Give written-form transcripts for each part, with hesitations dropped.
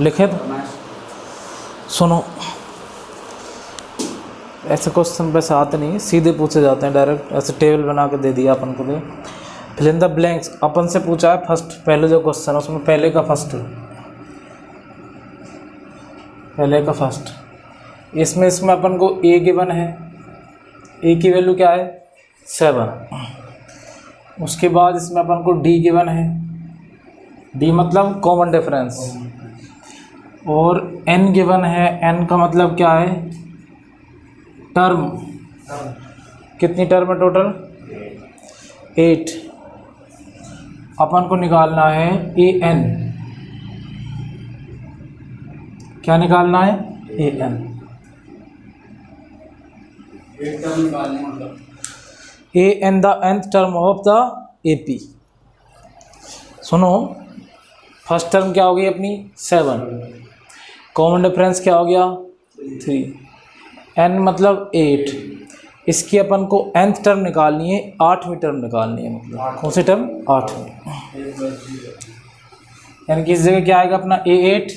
लिखे तो सुनो, ऐसे क्वेश्चन वैसे आते नहीं, सीधे पूछे जाते हैं डायरेक्ट, ऐसे टेबल बना के दे दिया अपन को दे। फिल इन द ब्लैंक्स अपन से पूछा है फर्स्ट, पहले जो क्वेश्चन है उसमें पहले का फर्स्ट, इसमें अपन को ए गिवन है, ए की वैल्यू क्या है 7। उसके बाद इसमें अपन को डी गिवन है, डी मतलब कॉमन डिफरेंस, और एन गिवन है, एन का मतलब क्या है टर्म, कितनी टर्म है टोटल 8। अपन को निकालना है ए एन, क्या निकालना है A N, A N the nth term of the A P. सुनो, फर्स्ट टर्म क्या हो गई अपनी 7, कॉमन डिफरेंस क्या हो गया 3, n मतलब 8, इसकी अपन को nth टर्म निकालनी है, 8वीं टर्म निकालनी है, मतलब कौन सी टर्म 8वीं, यानी कि इस जगह क्या आएगा अपना A8,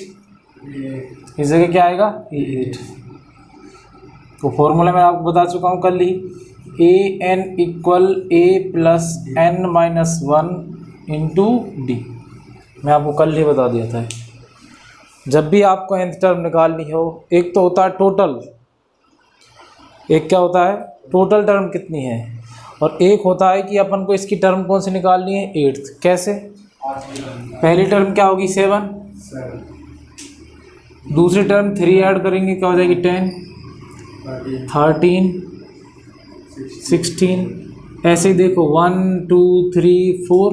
इस जगह क्या आएगा A8। तो फॉर्मूला मैं आपको बता चुका हूँ कल ही, AN equal A plus n-1 into D, मैं आपको कल ही बता दिया था। जब भी आपको nth टर्म निकालनी हो, एक तो होता है टोटल, एक क्या होता है टोटल टर्म कितनी है, और एक होता है कि अपन को इसकी टर्म कौन सी निकालनी है 8th। कैसे, पहली टर्म क्या होगी 7, दूसरी टर्म 3 ऐड करेंगे क्या हो जाएगी 10, 13, 16, ऐसे ही देखो 1 2 3 4,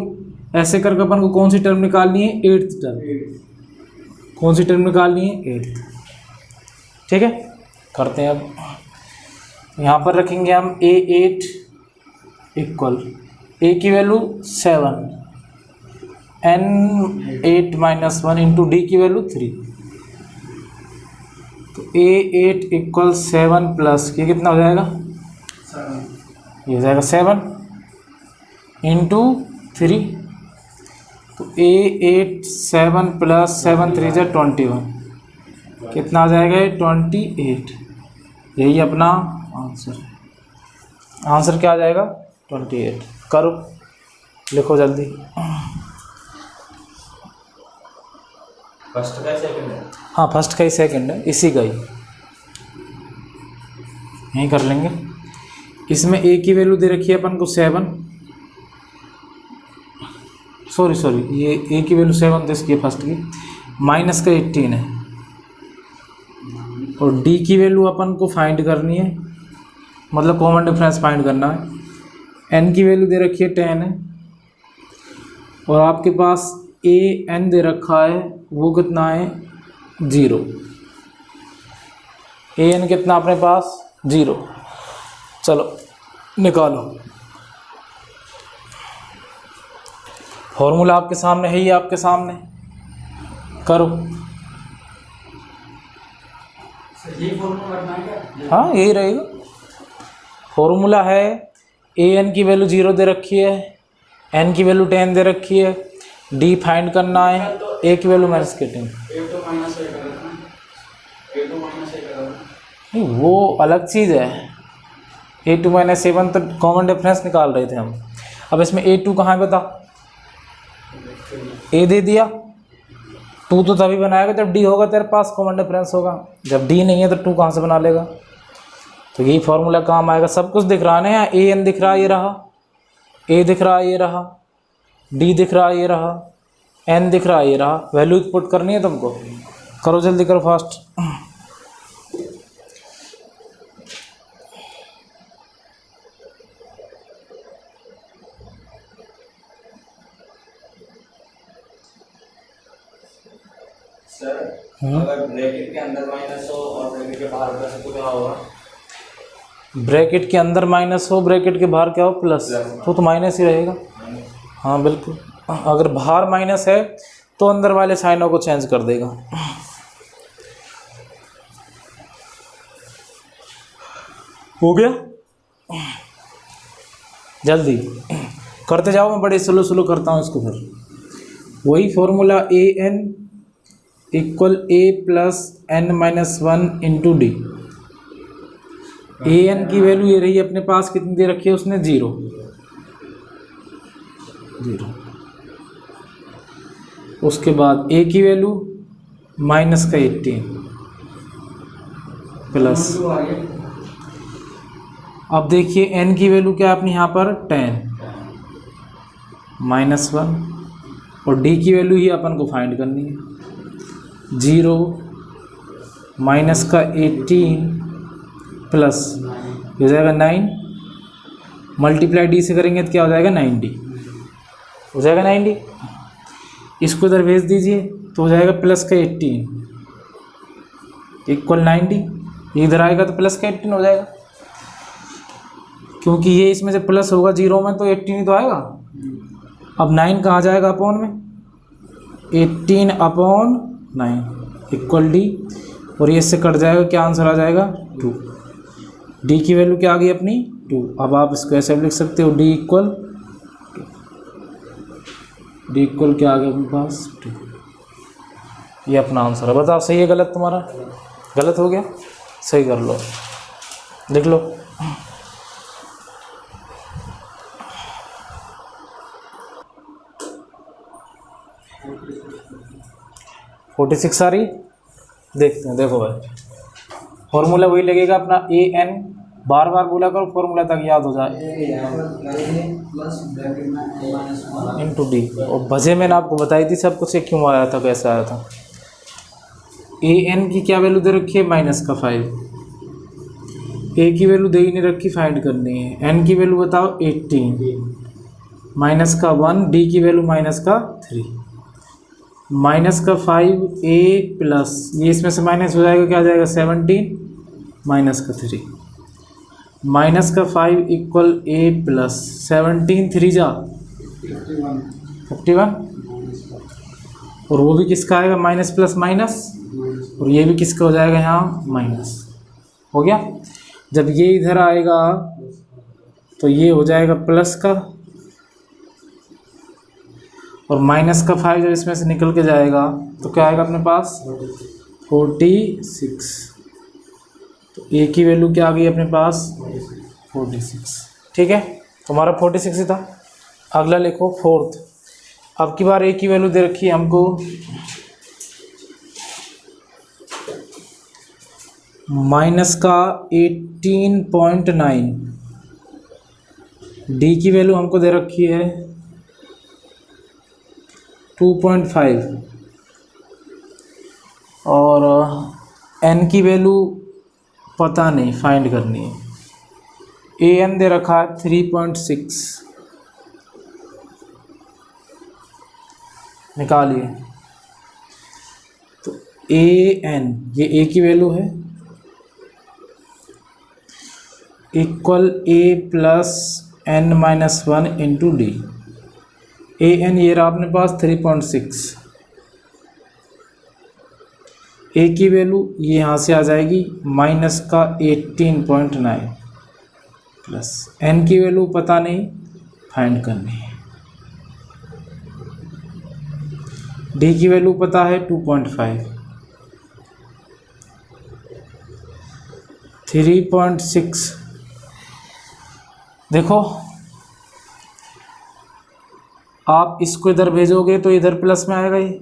ऐसे करके अपन को कौन सी टर्म निकालनी है 8th टर्म, कौन सी टर्म निकालनी है 8th। ठीक है, करते हैं। अब यहाँ पर रखेंगे हम A8 इक्वल, ए की वैल्यू 7, n8-1 इंटू डी की वैल्यू 3, तो A8 इक्वल 7 प्लस ये कितना हो जाएगा 7, ये हो जाएगा 7 इंटू 3, तो A8 7 प्लस 7 3 जा 21, कितना आ जाएगा 28। यही अपना आंसर क्या आ जाएगा 28। करो, लिखो जल्दी। फर्स्ट का सेकंड है, हाँ फर्स्ट का ही सेकंड है, इसी का ही यहीं कर लेंगे। इसमें ए की वैल्यू दे रखी है अपन को 7, सॉरी ये ए की वैल्यू 7 तो इसकी फर्स्ट की, माइनस का 18 है, और डी की वैल्यू अपन को फाइंड करनी है, मतलब कॉमन डिफरेंस फाइंड करना है। एन की वैल्यू दे रखी है 10 है, और आपके पास ए एन दे रखा है, वो कितना है 0, ए एन कितना अपने पास 0। चलो निकालो, फॉर्मूला आपके सामने है ही, आपके सामने करो। हाँ यही रहेगा, फॉर्मूला है ए एन की वैल्यू 0 दे रखी है, एन की वैल्यू 10 दे रखी है, डी फाइंड करना है, ए की वैल्यू माइनस के 10, नहीं वो अलग चीज़ है, A2 - 7 तो कॉमन डिफरेंस निकाल रहे थे हम। अब इसमें A2 कहाँ है बता, ए दे दिया, 2 तो तभी बनाएगा जब डी होगा तेरे पास, कॉमन डिफरेंस होगा, जब डी नहीं है तो 2 कहाँ से बना लेगा। तो यही फॉर्मूला काम आएगा। सब कुछ दिख रहा है ना, ए एन दिख रहा है ये रहा, ए दिख रहा है ये रहा, डी दिख रहा है ये रहा, एन दिख रहा है ये रहा, वैल्यू पुट करनी है तुमको। करो जल्दी करो, फास्ट। सर अगर ब्रैकेट के अंदर माइनस हो और ब्रैकेट के बाहर प्लस तो क्या होगा? ब्रैकेट के अंदर माइनस हो, ब्रैकेट के बाहर क्या हो प्लस, तो माइनस ही रहेगा। हाँ बिल्कुल, अगर बाहर माइनस है तो अंदर वाले साइनों को चेंज कर देगा। हो गया, जल्दी करते जाओ, मैं बड़े स्लो स्लो करता हूँ इसको। फिर वही formula A N equal A plus N minus one into D. A N की वैल्यू ये रही अपने पास, कितनी दे रखी है उसने, 0। उसके बाद ए की वैल्यू माइनस का 18 प्लस, अब देखिए एन की वैल्यू क्या है अपनी यहाँ पर 10 माइनस 1, और डी की वैल्यू ही अपन को फाइंड करनी है, 0 माइनस का 18 प्लस हो जाएगा 9, मल्टीप्लाई डी से करेंगे तो क्या हो जाएगा 90, हो जाएगा 90। इसको इधर भेज दीजिए तो हो जाएगा प्लस का 18 इक्वल 90, इधर आएगा तो प्लस का 18 हो जाएगा, क्योंकि ये इसमें से प्लस होगा 0 में तो 18 ही तो आएगा। अब 9 कहाँ जाएगा अपॉन में, 18 अपॉन 9 इक्वल डी, और ये इससे कट जाएगा, क्या आंसर आ जाएगा 2। डी की वैल्यू क्या आ गई अपनी 2। अब आप इसको ऐसे लिख सकते हो, डी इक्वल क्या आ गया अपने पास 2। ये अपना आंसर है। बताओ सही है गलत तुम्हारा, गलत हो गया, सही कर लो, लिख लो। फोर्टी सिक्स आ रही, देखते हैं, देखो भाई फॉर्मूला वही लगेगा अपना ए एन, बार बार बोला करो फॉर्मूला तक याद हो जाए, इंटू डी। और बजे मैंने आपको बताई थी सब कुछ, क्यों आया था, कैसे आया था। ए एन की क्या वैल्यू दे रखी है, माइनस का 5, ए की वैल्यू दे ही नहीं रखी, फाइंड करनी है। एन की वैल्यू बताओ 18 माइनस का 1, डी की वैल्यू माइनस का 3, माइनस का 5 ए प्लस, ये इसमें से माइनस हो जाएगा, क्या आ जाएगा 17 माइनस का 3, माइनस का 5 इक्वल ए प्लस 17 3 जा 51, और वो भी किसका आएगा, माइनस प्लस माइनस, और ये भी किसका हो जाएगा यहाँ माइनस, हो गया। जब ये इधर आएगा तो ये हो जाएगा प्लस का, और माइनस का 5 जब इसमें से निकल के जाएगा तो क्या आएगा अपने पास 46। तो ए की वैल्यू क्या आ गई अपने पास 46, ठीक है, तुम्हारा 46 ही था। अगला लिखो फोर्थ, अब की बार ए की वैल्यू दे रखी है हमको माइनस का 18.9, डी की वैल्यू हमको दे रखी है 2.5, और एन की वैल्यू पता नहीं, फाइंड करनी है। ए एन दे रखा है 3.6, निकालिए। तो ए एन, ये ए की वैल्यू है, equal A plus N minus 1 into D. A N ये रहा अपने पास 3.6, ए की वैल्यू ये यहाँ से आ जाएगी माइनस का 18.9 प्लस, एन की वैल्यू पता नहीं, फाइंड करनी है। डी की वैल्यू पता है 2.5, 3.6, देखो आप इसको इधर भेजोगे तो इधर प्लस में आएगा, ये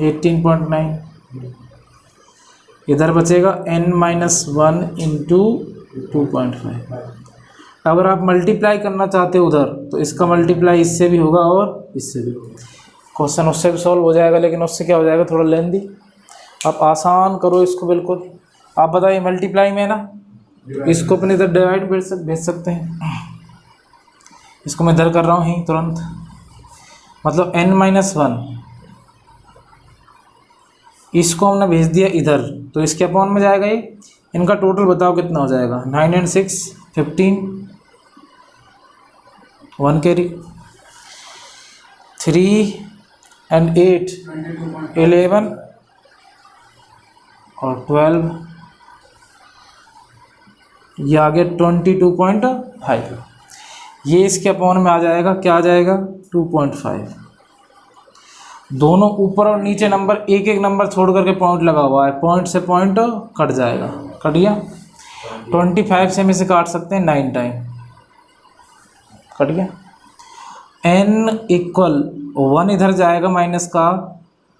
18.9, इधर बचेगा n माइनस 1 इंटू 2.5। अगर आप मल्टीप्लाई करना चाहते हो उधर तो इसका मल्टीप्लाई इससे भी होगा और इससे भी। क्वेश्चन उससे भी सॉल्व हो जाएगा, लेकिन उससे क्या हो जाएगा थोड़ा लेंदी। आप आसान करो इसको बिल्कुल। आप बताइए मल्टीप्लाई में ना, इसको अपने इधर डिवाइड भेज सकते हैं। इसको मैं इधर कर रहा हूँ यहीं तुरंत, मतलब n माइनस 1, इसको हमने भेज दिया इधर तो इसके अपॉन में जाएगा ये। इनका टोटल बताओ कितना हो जाएगा, 9 and 6 15, 1 कैरी, 3 and 8 11 और 12, ये आ गया 22.5। ये इसके अपॉन में आ जाएगा, क्या आ जाएगा 2.5। दोनों ऊपर और नीचे नंबर एक एक नंबर छोड़ करके पॉइंट लगा हुआ है, पॉइंट से पॉइंट कट जाएगा, कट गया। 25 से हम इसे काट सकते हैं 9 टाइम, कट गया। n इक्वल 1 इधर जाएगा माइनस का,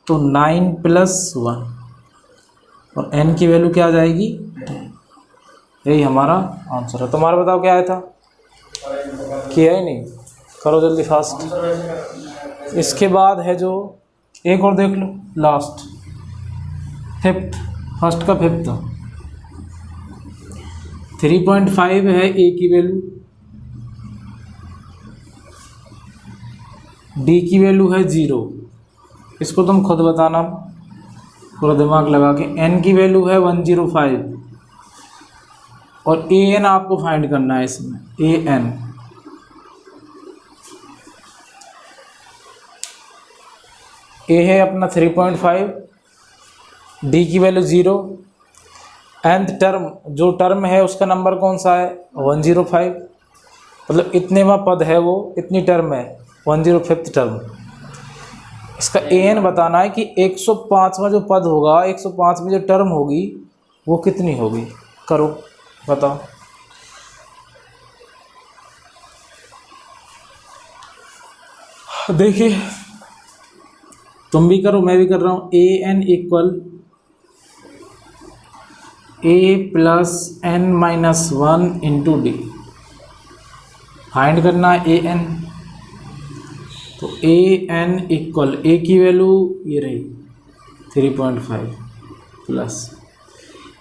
तो 9 + 1 और n की वैल्यू क्या आ जाएगी 10। यही हमारा आंसर है। तुम्हारा बताओ क्या आया था, किया ही नहीं, करो जल्दी फास्ट। इसके बाद है जो एक और देख लो, लास्ट फिफ्थ, फर्स्ट का फिफ्थ 3.5 है a की वैल्यू, d की वैल्यू है 0, इसको तुम खुद बताना पूरा दिमाग लगा के। n की वैल्यू है 105 और an आपको फाइंड करना है इसमें, an a है अपना 3.5, d की वैल्यू 0, nth टर्म जो टर्म है उसका नंबर कौन सा है 105, मतलब इतनेवा पद है वो, इतनी टर्म है 105th टर्म। इसका an बताना है कि 105वां जो पद होगा, 105 में जो टर्म होगी वो कितनी होगी, करो बताओ। देखिए तुम भी करो, मैं भी कर रहा हूँ। an equal a + n-1 into D, find करना है an। तो an इक्वल a की वैल्यू ये रही 3.5 प्लस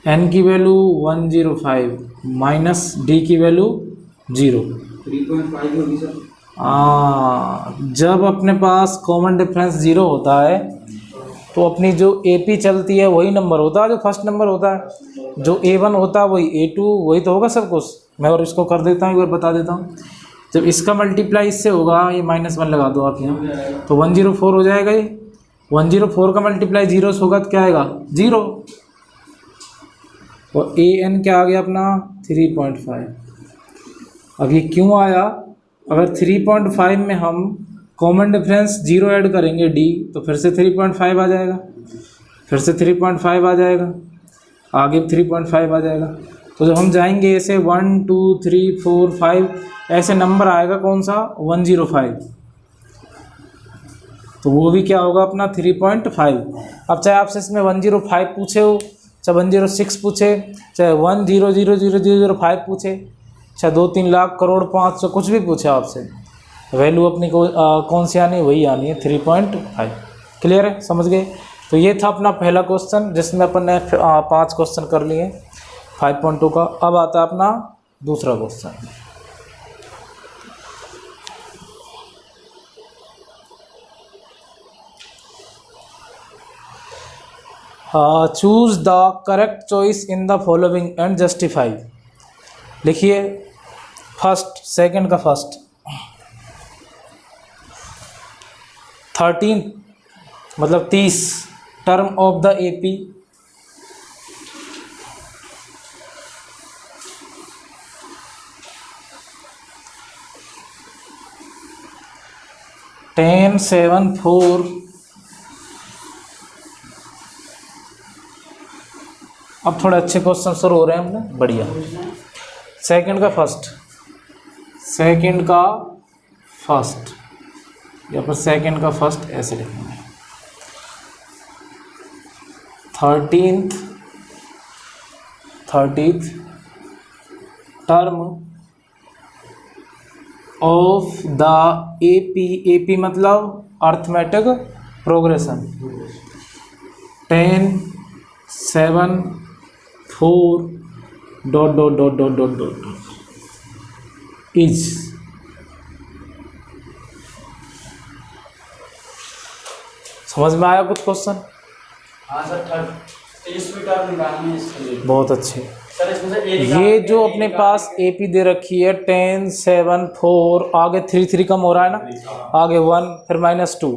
n की वैल्यू 105 माइनस d की वैल्यू 0। 3.5 होगी सर। जब अपने पास कॉमन डिफरेंस 0 होता है तो अपनी जो AP चलती है वही नंबर होता है जो फर्स्ट नंबर होता है, जो A1 होता है वही A2, वही तो होगा सब कुछ। मैं और इसको कर देता हूँ, एक बार बता देता हूँ। जब इसका मल्टीप्लाई इससे होगा, ये -1 लगा दो आप यहाँ, तो 104 हो जाएगा। ये 104 का मल्टीप्लाई 0 से होगा तो क्या आएगा 0, और an क्या आ गया अपना 3.5। अब ये क्यों आया, अगर 3.5 में हम कॉमन डिफरेंस 0 ऐड करेंगे d, तो फिर से 3.5 आ जाएगा, फिर से 3.5 आ जाएगा, आगे 3.5 आ जाएगा। तो जब हम जाएंगे ऐसे 1 2 3 4 5 ऐसे नंबर आएगा कौन सा 105, तो वो भी क्या होगा अपना 3.5। अब चाहे आपसे इसमें 105 पूछे हो, चाहे 106 पूछे, चाहे 1000005 पूछे, चाहे 2-3 लाख करोड़ 500 कुछ भी पूछे आपसे, वैल्यू अपनी को कौन सी आनी है, वही आनी है 3.5। क्लियर है, समझ गए। तो ये था अपना पहला क्वेश्चन जिसमें अपन ने 5 क्वेश्चन कर लिए 5.2 का। अब आता है अपना दूसरा question. Choose the correct choice in the following and justify. लिखिए फर्स्ट, सेकंड का फर्स्ट, 13 मतलब 30 term of the AP, ten 7 4। अब थोड़े अच्छे क्वेश्चन शुरू हो रहे हैं हमने, बढ़िया। सेकंड का फर्स्ट, सेकंड का फर्स्ट, यहाँ पर सेकंड का फर्स्ट ऐसे लिखेंगे। 30th term of the AP मतलब अर्थमेटिक प्रोग्रेशन, 10 7 4 ... इज। समझ में आया कुछ क्वेश्चन? हाँ सर, 30वीं टर्म निकालनी है इसके लिए। बहुत अच्छे। सर इसमें से ये जो अपने पास AP दे रखी है 10 7 4, आगे 3 3 कम हो रहा है ना, आगे 1 फिर -2,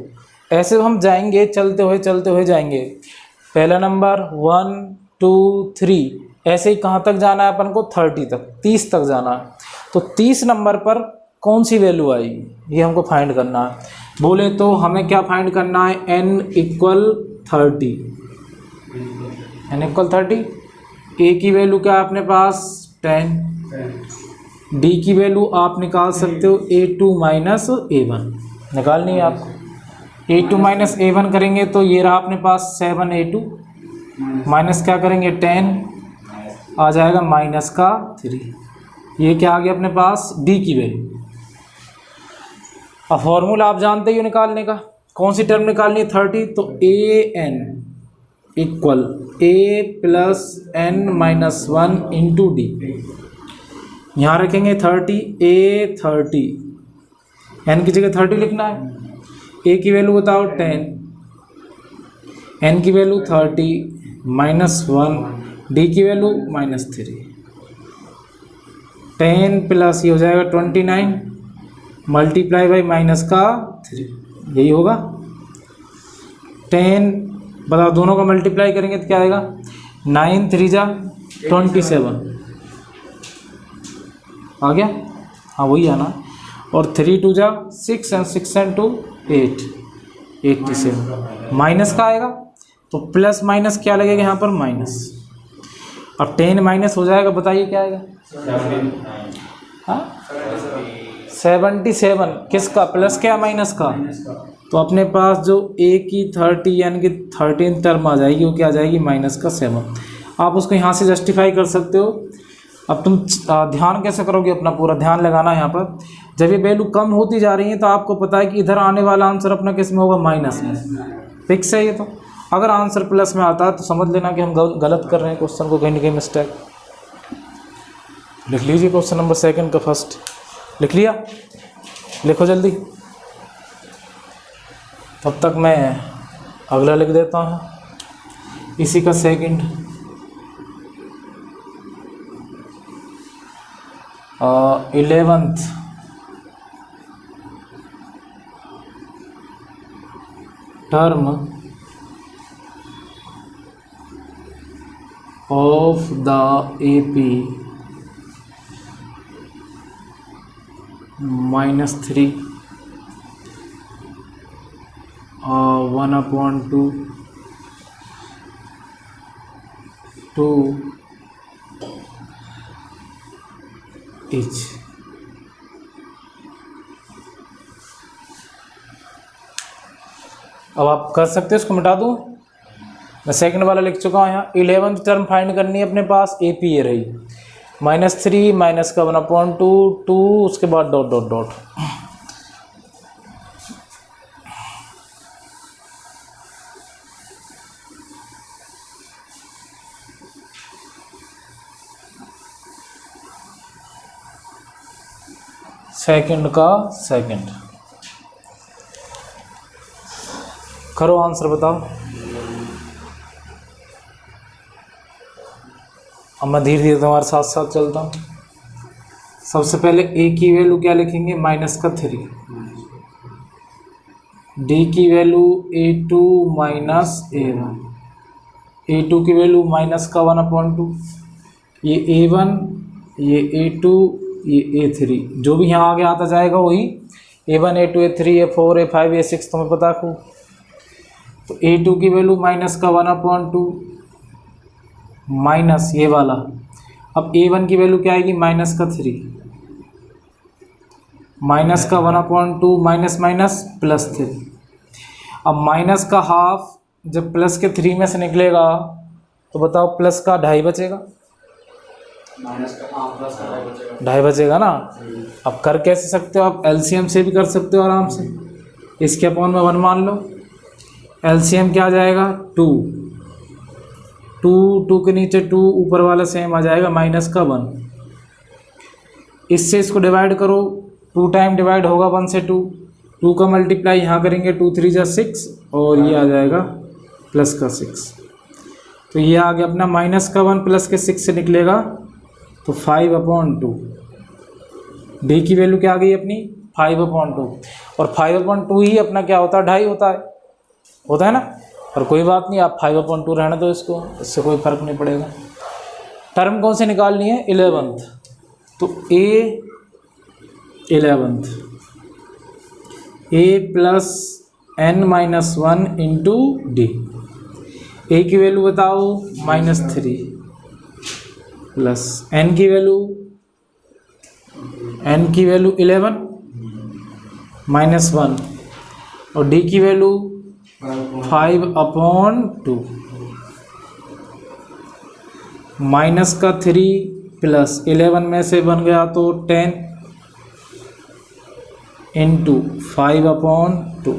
ऐसे हम जाएंगे चलते हुए जाएंगे। पहला नंबर 1 2 3, ऐसे ही कहाँ तक जाना है अपन को 30 तक, 30 तक जाना है। तो 30 नंबर पर कौन सी वैल्यू आएगी ये हमको फाइंड करना है। बोले तो हमें क्या फाइंड करना है, n equal 30, n equal 30। a की वैल्यू क्या है अपने पास 10, d की वैल्यू आप निकाल सकते हो a2 माइनस a1, निकालनी है आपको। a2 माइनस a1 करेंगे तो ये रहा अपने पास 7a2 माइनस क्या करेंगे 10, आ जाएगा माइनस का 3। ये क्या आ गया अपने पास d की वैल्यू। अब फॉर्मूला आप जानते ही हो निकालने का, कौन सी टर्म निकालनी है 30, तो a n equal a plus n minus 1 into D. यहाँ रखेंगे 30, a 30, n की जगह 30 लिखना है। a की वैल्यू बताओ 10, n की वैल्यू 30 माइनस 1, d की वैल्यू माइनस 3। 10 प्लस ये हो जाएगा 29 मल्टीप्लाई बाई माइनस का 3, यही होगा। 10 बताओ, दोनों का मल्टीप्लाई करेंगे तो क्या आएगा, 9 3 जा 27 आ गया, हाँ वही आना। और 3 2 जा 6 एंड 6 एंड 2 8, 87 माइनस का आएगा। तो प्लस माइनस क्या लगेगा यहाँ पर माइनस। अब 10 माइनस हो जाएगा, बताइए क्या आएगा, हाँ 77, किसका, प्लस क्या माइनस का। तो अपने पास जो a की 30 यानी कि 13 टर्म आ जाएगी, वो क्या आ जाएगी माइनस का 7। आप उसको यहाँ से जस्टिफाई कर सकते हो। अब तुम ध्यान कैसे करोगे, अपना पूरा ध्यान लगाना है यहाँ पर। जब ये वैल्यू कम होती जा रही है तो आपको पता है कि इधर आने वाला आंसर अपना किस में होगा, माइनस में, फिक्स है ये। तो अगर आंसर प्लस में आता है तो समझ लेना कि हम गलत कर रहे हैं क्वेश्चन को, कहीं ना कहीं मिस्टेक। लिख लीजिए क्वेश्चन नंबर 2 का फर्स्ट लिख लिया, लिखो जल्दी, तब तक मैं अगला लिख देता हूँ इसी का 2nd। 11th term of the AP -3 1/2 2 each। अब आप कर सकते हो, इसको मिटा दूँ, मैं 2nd वाला लिख चुका हूँ यहाँ। 11th टर्म फाइंड करनी है अपने पास, AP ये रही -3 माइनस का 1/2 2, उसके बाद डॉट डॉट डॉट। सेकंड का 2nd करो, आंसर बताओ। अब मैं धीरे धीरे तुम्हारे साथ साथ चलता हूँ। सबसे पहले a की वैल्यू क्या लिखेंगे, -3, d की value a2 minus a1, a2 की वैल्यू माइनस का 1/2, ये a1 ये a2 ये a3, जो भी यहाँ आगे आता जाएगा वही a1 a2 a3 a4 a5 a6 तुम्हें पता है। तो a2 की वैल्यू माइनस का 1/2 माइनस ये वाला। अब a1 की वैल्यू क्या आएगी, माइनस का 3 माइनस का 1/2 माइनस माइनस प्लस 3। अब माइनस का हाफ जब प्लस के 3 में से निकलेगा तो बताओ प्लस का 2.5 बचेगा, माइनस का प्लस का 2.5 बचेगा, 2.5 बचेगा ना। अब कर कैसे सकते हो आप, एलसीएम से भी कर सकते हो आराम से। इसके अपॉन में 1 मान लो, एलसीएम क्या आ जाएगा 2 2 के नीचे 2, ऊपर वाला सेम आ जाएगा माइनस का 1। इससे इसको डिवाइड करो, 2 टाइम डिवाइड होगा 1 से 2 का मल्टीप्लाई यहाँ करेंगे 2 3 जा 6 और ये आ जाएगा प्लस का 6। तो ये आ गया अपना माइनस का 1 प्लस के 6 से निकलेगा तो 5/2। डी की वैल्यू क्या आ गई अपनी 5/2, और 5/2 ही अपना क्या होता है 2.5 होता है ना। और कोई बात नहीं, आप 5/2 रहने दो इसको, इससे कोई फर्क नहीं पड़ेगा। टर्म कौन से निकालनी है 11th, तो a 11th A plus N minus one into D. A की वैल्यू बताओ -3 प्लस एन की वैल्यू 11 -1 और डी की वैल्यू 5/2 -3 प्लस 11 में से बन गया तो 10 इंटू 5/2।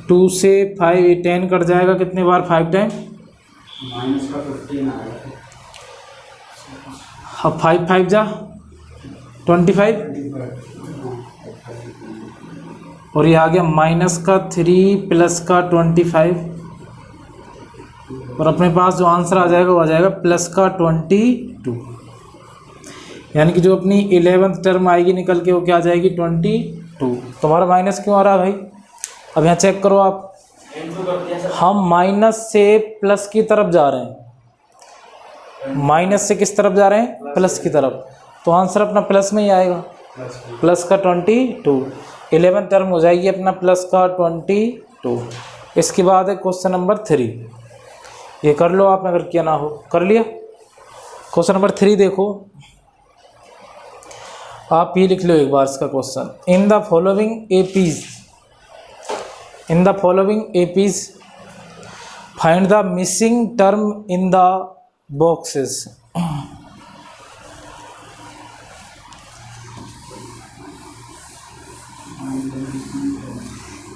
2 से 5 10 कट जाएगा, कितने बार 5 टाइम अब 5 5 जा 25 और ये आ गया -3 प्लस का 25 और अपने पास जो आंसर आ जाएगा वो आ जाएगा +22। यानी कि जो अपनी 11th टर्म आएगी निकल के वो क्या आ जाएगी 22। तुम्हारा माइनस क्यों आ रहा है भाई? अब यहाँ चेक करो आप, हम माइनस से प्लस की तरफ जा रहे हैं। माइनस से किस तरफ जा रहे हैं? प्लस की तरफ, तो आंसर अपना प्लस में ही आएगा, प्लस का 22। 11 टर्म हो जाएगी अपना प्लस का 22। इसके बाद है क्वेश्चन नंबर 3, ये कर लो आपने अगर किया ना हो। कर लिया? क्वेश्चन नंबर 3 देखो, आप ये लिख लो एक बार इसका question. In the following APs find the missing term in the boxes.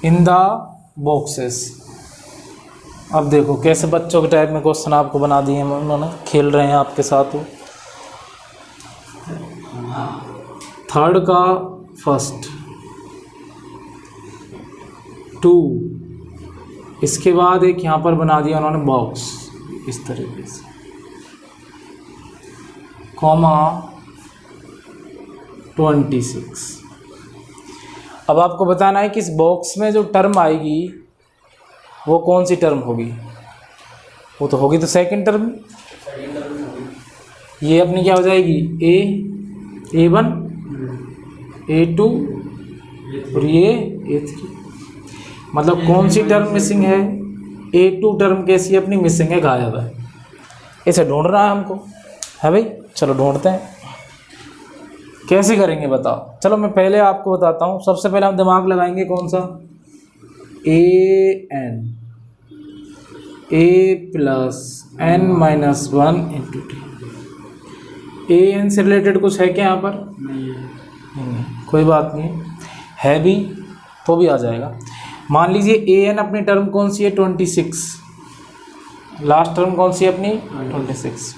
In the boxes. अब देखो कैसे बच्चों के टाइप में क्वेश्चन आपको बना दिए हैं उन्होंने, खेल रहे हैं आपके साथ। वो थर्ड का फर्स्ट 2, इसके बाद एक यहाँ पर बना दिया उन्होंने बॉक्स इस तरीके से, कॉमा 26। अब आपको बताना है कि इस बॉक्स में जो टर्म आएगी वो कौन सी टर्म होगी। वो तो होगी तो सेकंड टर्म, ये अपनी क्या हो जाएगी A1 A2 और ये A3। मतलब कौन सी टर्म मिसिंग है? A2 टर्म कैसी अपनी मिसिंग है, गायब है। इसे ढूंढना है हमको, है भाई? चलो ढूंढते हैं। कैसे करेंगे बताओ? चलो मैं पहले आपको बताता हूँ। सबसे पहले हम दिमाग लगाएंगे कौन सा, A plus n minus 1 into T. AN से रिलेटेड कुछ है क्या यहाँ पर? नहीं, कोई बात नहीं है भी तो भी आ जाएगा। मान लीजिए AN अपनी टर्म कौन सी है 26, लास्ट टर्म कौन सी है अपनी 26।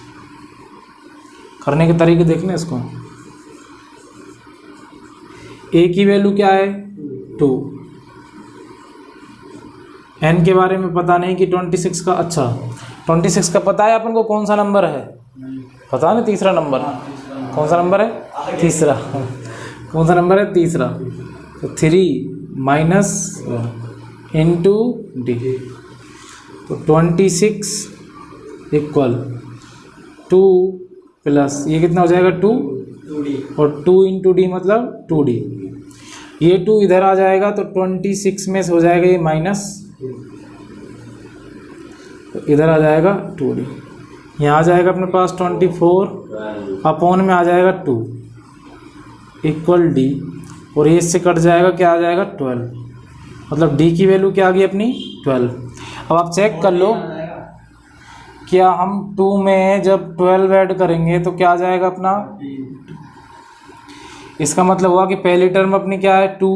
करने के तरीके देखने इसको। A की वैल्यू क्या है 2, n के बारे में पता नहीं कि 26 का, अच्छा 26 का पता है अपन को कौन सा नंबर है? पता नहीं, तीसरा नंबर। कौन सा नंबर है? तीसरा। कौन सा नंबर है? तीसरा। तो 3 माइनस इंटू डी, तो 26 इक्वल 2 प्लस ये कितना हो जाएगा 2 और 2 इंटू डी मतलब 2D। ये 2 इधर आ जाएगा तो 26 में से हो जाएगा ये माइनस, तो इधर आ जाएगा 2D। यहाँ आ जाएगा अपने पास 24 अपॉन में आ जाएगा 2 इक्वल डी, और ये इससे कट जाएगा, क्या आ जाएगा 12। मतलब डी की वैल्यू क्या आ गई अपनी 12। अब आप चेक कर लो, क्या हम 2 में जब 12 ऐड करेंगे तो क्या आ जाएगा अपना, इसका मतलब हुआ कि पहली टर्म अपनी क्या है 2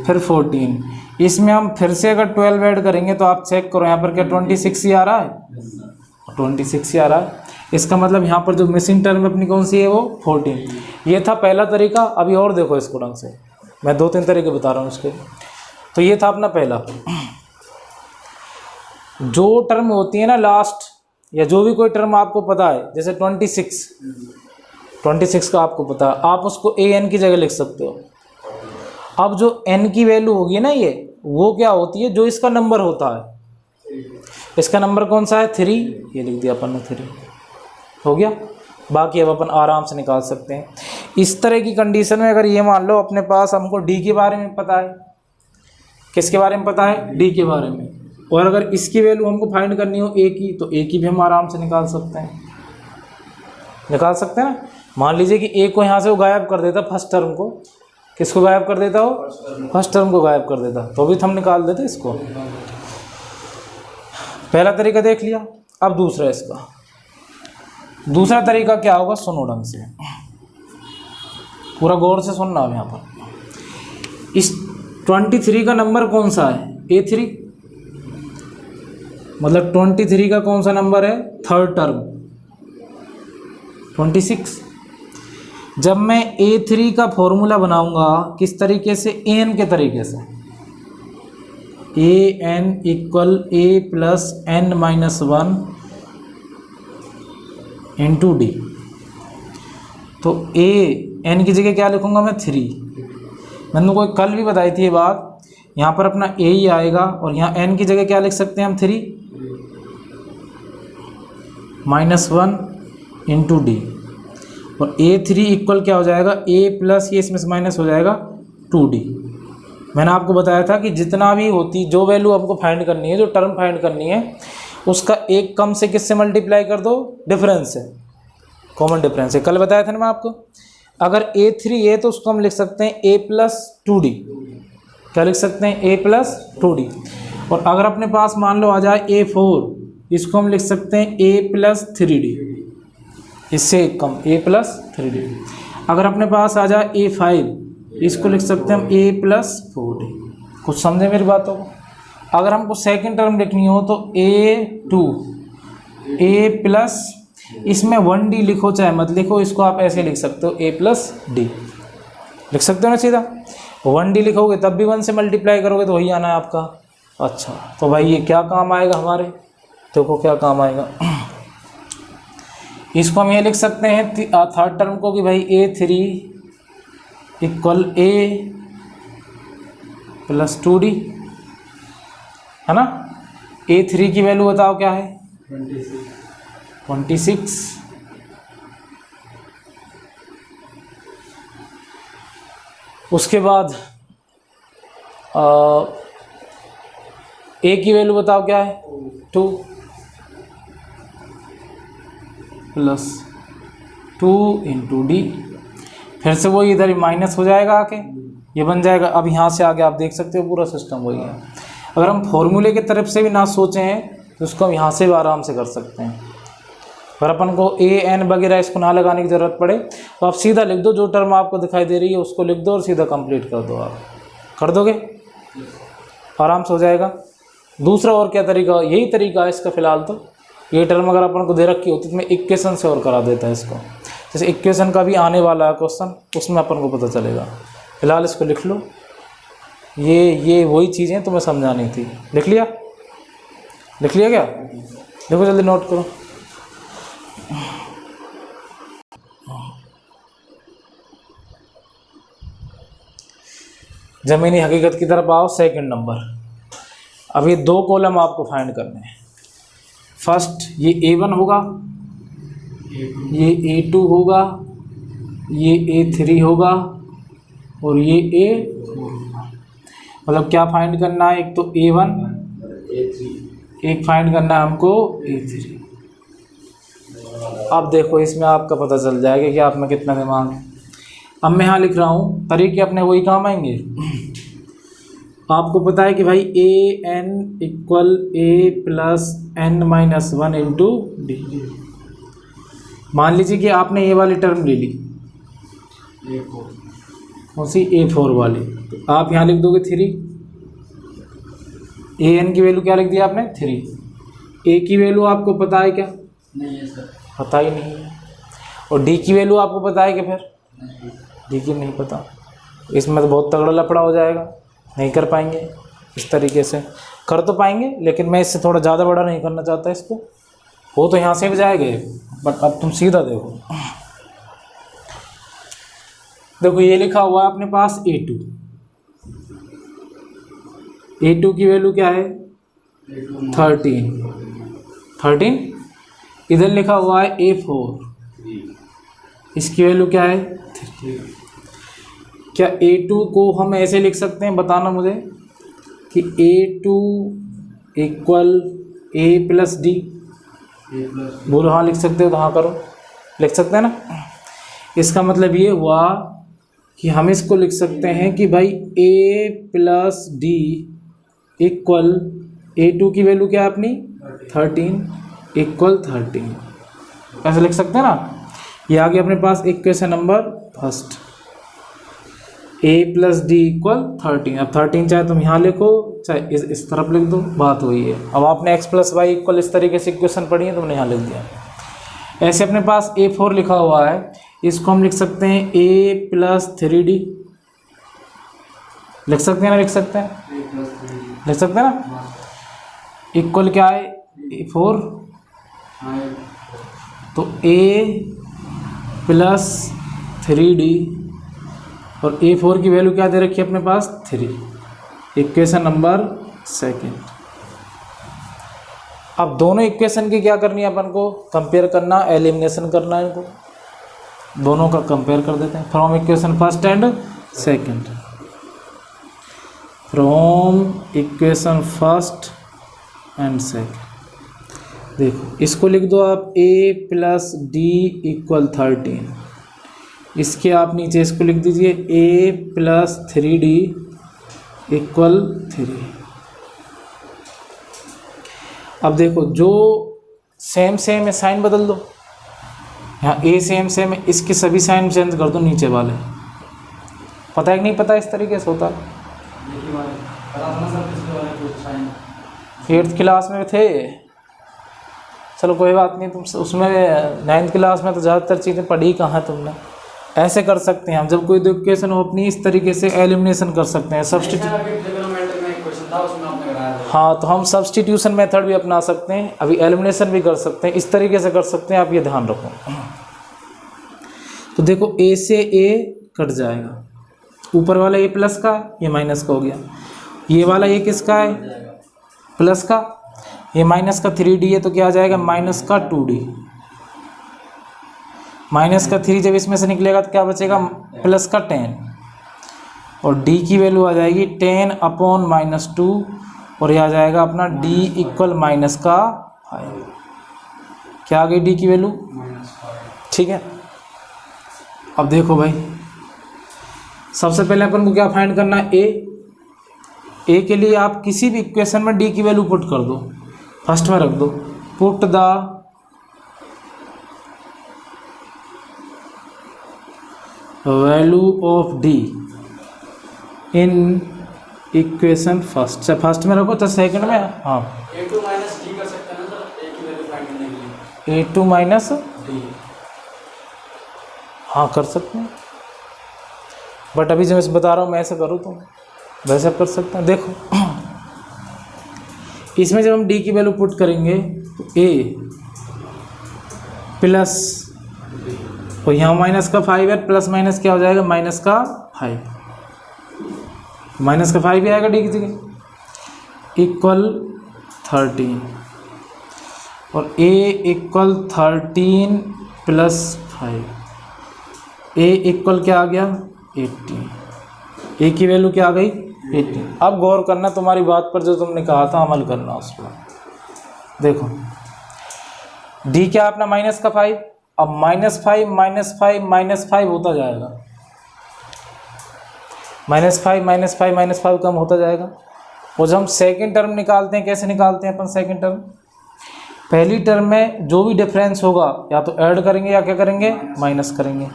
फिर 14। इसमें हम फिर से अगर 12 ऐड करेंगे तो आप चेक करो यहाँ पर क्या 26 ही आ रहा है, 26 ही आ रहा है। इसका मतलब यहाँ पर जो मिसिंग टर्म अपनी कौन सी है वो 14। ये था पहला तरीका। अभी और देखो इसको ढंग से, मैं 2-3 तरीके बता रहा हूँ इसके। तो ये था अपना पहला, जो टर्म होती है ना लास्ट, या जो भी कोई टर्म आपको पता है, जैसे 26 का आपको पता है, आप उसको AN की जगह लिख सकते हो। अब जो n की वैल्यू होगी ना ये, वो क्या होती है, जो इसका नंबर होता है। इसका नंबर कौन सा है 3, ये लिख दिया अपन ने 3 हो गया। बाकी अब अपन आराम से निकाल सकते हैं। इस तरह की कंडीशन में अगर ये मान लो अपने पास हमको डी के बारे में पता है, किसके बारे में पता है, डी के बारे में, और अगर इसकी वैल्यू हमको फाइंड करनी हो ए की, तो ए की भी हम आराम से निकाल सकते हैं, निकाल सकते हैं ना। मान लीजिए कि ए को यहाँ से वो गायब कर देता, फर्स्ट टर्म को, किसको गायब कर देता हो, फर्स्ट टर्म को गायब कर देता, तो भी तो हम निकाल देते इसको। पहला तरीका देख लिया। अब दूसरा, इसका दूसरा तरीका क्या होगा, सुनो ढंग से, पूरा गौर से सुनना। अब यहाँ पर इस 23 का नंबर कौन सा है, A3, मतलब 23 का कौन सा नंबर है, थर्ड टर्म 26। जब मैं A3 का फॉर्मूला बनाऊंगा किस तरीके से, an के तरीके से, an equal a plus n minus 1 into D. तो n की जगह क्या लिखूंगा मैं, 3। मैंने तुमको कल भी बताई थी ये बात, यहाँ पर अपना a ही आएगा और यहाँ n की जगह क्या लिख सकते हैं हम, 3 माइनस 1 इंटू डी। और A3 इक्वल क्या हो जाएगा, a प्लस ये इसमें से माइनस हो जाएगा 2d। मैंने आपको बताया था कि जितना भी होती, जो वैल्यू आपको फाइंड करनी है, जो टर्म फाइंड करनी है, उसका एक कम से किससे मल्टीप्लाई कर दो, डिफरेंस से, कॉमन डिफरेंस है, कल बताया था ना मैं आपको। अगर A3 है तो उसको हम लिख सकते हैं a प्लस 2d, क्या लिख सकते हैं, a प्लस 2d। और अगर अपने पास मान लो आ जाए A4, इसको हम लिख सकते हैं a प्लस 3d, इससे एक कम, a प्लस 3d। अगर अपने पास आ जाए A5, इसको लिख सकते हैं हम a प्लस 4d। कुछ समझे मेरी बातों को। अगर हमको सेकंड टर्म लिखनी हो तो A2 a प्लस, इसमें 1d लिखो चाहे मत लिखो, इसको आप ऐसे लिख सकते हो, a प्लस d लिख सकते हो ना सीधा। 1d लिखोगे तब भी 1 से मल्टीप्लाई करोगे तो वही आना है आपका। अच्छा, तो भाई ये क्या काम आएगा हमारे, देखो क्या काम आएगा। इसको हम ये लिख सकते हैं थर्ड टर्म को कि भाई A3 equal a plus 2d, है ना। A3 की वैल्यू बताओ क्या है, 26। उसके बाद a की वैल्यू बताओ क्या है, 2 प्लस 2 इंटू डी। फिर से वही इधर माइनस हो जाएगा आके, ये बन जाएगा। अब यहाँ से आगे आप देख सकते हो पूरा सिस्टम वही है। अगर हम फॉर्मूले की तरफ से भी ना सोचें तो उसको हम यहाँ से भी आराम से कर सकते हैं। अगर अपन को an वगैरह इसको ना लगाने की ज़रूरत पड़े तो आप सीधा लिख दो, जो टर्म आपको दिखाई दे रही है उसको लिख दो और सीधा कंप्लीट कर दो। आप कर दोगे, आराम से हो जाएगा। दूसरा और क्या तरीका, यही तरीका है इसका फ़िलहाल तो। ये टर्म अगर अपन को दे रखी होती तो मैं इक्वेशन से और करा देता है इसको। जैसे इक्वेशन का भी आने वाला है क्वेश्चन, उसमें अपन को पता चलेगा। फिलहाल इसको लिख लो, ये वही चीज़ें तुम्हें समझानी थी। लिख लिया, लिख लिया क्या, देखो जल्दी नोट करो। ज़मीनी हकीकत की तरफ आओ। सेकंड नंबर, अब ये 2 कॉलम आपको फाइंड करने हैं। फर्स्ट ये A1 होगा, ये A2 होगा, ये A3 होगा और ये A4 होगा। मतलब क्या फाइंड करना है, एक तो A1, एक फाइंड करना है हमको A3। अब देखो इसमें आपका पता चल जाएगा कि आप में कितना दिमाग है। अब मैं यहाँ लिख रहा हूँ, तरीके अपने वही काम आएंगे। आपको पता है कि भाई an equal a plus n minus 1 into D. मान लीजिए कि आपने ये वाली टर्म ले ली, उसी A4 वाली, तो आप यहाँ लिख दोगे 3। an की वैल्यू क्या लिख दिया आपने, 3। a की वैल्यू आपको पता है क्या, नहीं है सर, पता ही नहीं है। और d की वैल्यू आपको पता है क्या, फिर d की नहीं पता। इसमें तो बहुत तगड़ा लफड़ा हो जाएगा, नहीं कर पाएंगे। इस तरीके से कर तो पाएंगे, लेकिन मैं इससे थोड़ा ज़्यादा बड़ा नहीं करना चाहता इसको। वो तो यहाँ से भी जाएगा, बट अब तुम सीधा देखो। देखो ये लिखा हुआ है अपने पास A2। A2 की वैल्यू क्या है, 13। इधर लिखा हुआ है A4, इसकी वैल्यू क्या है 3। क्या A2 को हम ऐसे लिख सकते हैं, बताना मुझे, कि A2 equal A plus D. बोलो हाँ लिख सकते हो तो हाँ करो, लिख सकते हैं ना। इसका मतलब ये हुआ कि हम इसको लिख सकते हैं कि भाई A plus D equal A2 की वैल्यू क्या है अपनी 13 इक्वल 13, ऐसे लिख सकते हैं ना। ये आ गया अपने पास equation number first, A plus D equal 13। अब 13 चाहे तुम यहाँ लिखो चाहे इस तरफ लिख दो, बात वही है। अब आपने x प्लस वाई इक्वल इस तरीके से इक्वेशन पढ़ी है, तुमने यहाँ लिख दिया। ऐसे अपने पास A4 लिखा हुआ है, इसको हम लिख सकते हैं A प्लस 3D, लिख सकते हैं ना, लिख सकते हैं, लिख सकते हैं ना। इक्वल क्या है A4, तो A प्लस 3D और A4 की वैल्यू क्या दे रखी है अपने पास 3, इक्वेशन नंबर सेकंड। अब दोनों इक्वेशन की क्या करनी है अपन को, कंपेयर करना, एलिमिनेशन करना है इनको, दोनों का कंपेयर कर देते हैं from equation first and second. From equation first and second, देखो इसको लिख दो आप A प्लस डी इक्वल 13, इसके आप नीचे इसको लिख दीजिए A प्लस 3D इक्वल 3। अब देखो जो सेम सेम है साइन बदल दो, यहाँ A सेम सेम है, इसके सभी साइन चेंज कर दो नीचे वाले। पता है कि नहीं पता, इस तरीके से होता है। 8th क्लास में थे, चलो कोई बात नहीं, तुम उसमें 9th क्लास में तो ज़्यादातर चीज़ें पढ़ी कहाँ है तुमने। ऐसे कर सकते हैं हम, जब कोई दो इक्वेशन हो अपनी इस तरीके से एलिमिनेशन कर सकते हैं, सब्स्टिट्यूट। हाँ, तो हम सब्स्टिट्यूशन मेथड भी अपना सकते हैं, अभी एलिमिनेशन भी कर सकते हैं, इस तरीके से कर सकते हैं, आप ये ध्यान रखो। तो देखो A से A कट जाएगा, ऊपर वाला A प्लस का, ये माइनस का हो गया। ये वाला A किसका है प्लस का, ये माइनस का 3D है, तो क्या आ जाएगा माइनस का 2D। माइनस का 3 जब इसमें से निकलेगा तो क्या बचेगा प्लस का 10, और D की वैल्यू आ जाएगी 10 अपॉन -2, और यह आ जाएगा अपना D इक्वल माइनस का 5। क्या आ गई D की वैल्यू, ठीक है। अब देखो भाई, सबसे पहले अपन को क्या फाइंड करना है, A के लिए आप किसी भी इक्वेशन में D की वैल्यू पुट कर दो, फर्स्ट में रख दो, put the value of D in equation first, चाहे फर्स्ट में रखो चाहे सेकंड में। हाँ, A2 माइनस D कर सकते हैं ना सर, A की वैल्यू फाइंड करने के लिए। A2 माइनस D, हाँ कर सकते हैं, बट अभी जब मैं बता रहा हूँ मैं ऐसे करूँ तो वैसे कर सकते हैं। देखो इसमें जब हम D की वैल्यू पुट करेंगे तो A प्लस, और यहाँ माइनस का 5 है, प्लस माइनस क्या हो जाएगा माइनस का 5, माइनस का 5 भी आएगा D की जगह, इक्वल 13, और A equal 13 plus 5, A equal क्या आ गया 18, A की वैल्यू क्या आ गई 18। अब गौर करना तुम्हारी बात पर, जो तुमने कहा था अमल करना उस पर। देखो D क्या अपना माइनस का 5, अब -5 -5 -5 होता जाएगा, -5 -5 कम होता जाएगा। और जब हम सेकंड टर्म निकालते हैं, कैसे निकालते हैं अपन सेकंड टर्म, पहली टर्म में जो भी डिफरेंस होगा या तो ऐड करेंगे या क्या करेंगे माइनस करेंगे।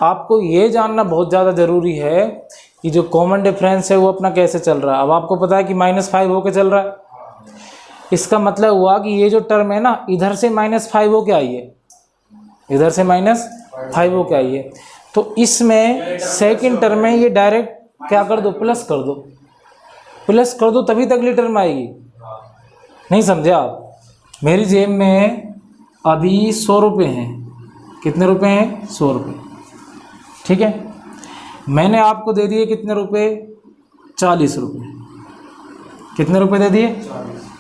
आपको ये जानना बहुत ज़्यादा ज़रूरी है कि जो कॉमन डिफरेंस है वो अपना कैसे चल रहा है। अब आपको पता है कि -5 होके चल रहा है, इसका मतलब हुआ कि ये जो टर्म है ना, इधर से -5 होके आई है, इधर से -5 होके आई है, तो इसमें सेकंड टर्म में ये डायरेक्ट क्या कर दो प्लस कर दो, प्लस कर दो तभी तक टर्म आएगी। नहीं समझे आप, मेरी जेब में अभी 100 रुपये हैं, कितने रुपए हैं 100 रुपये, ठीक है। मैंने आपको दे दिए कितने रुपए 40 रुपये, कितने रुपए दे दिए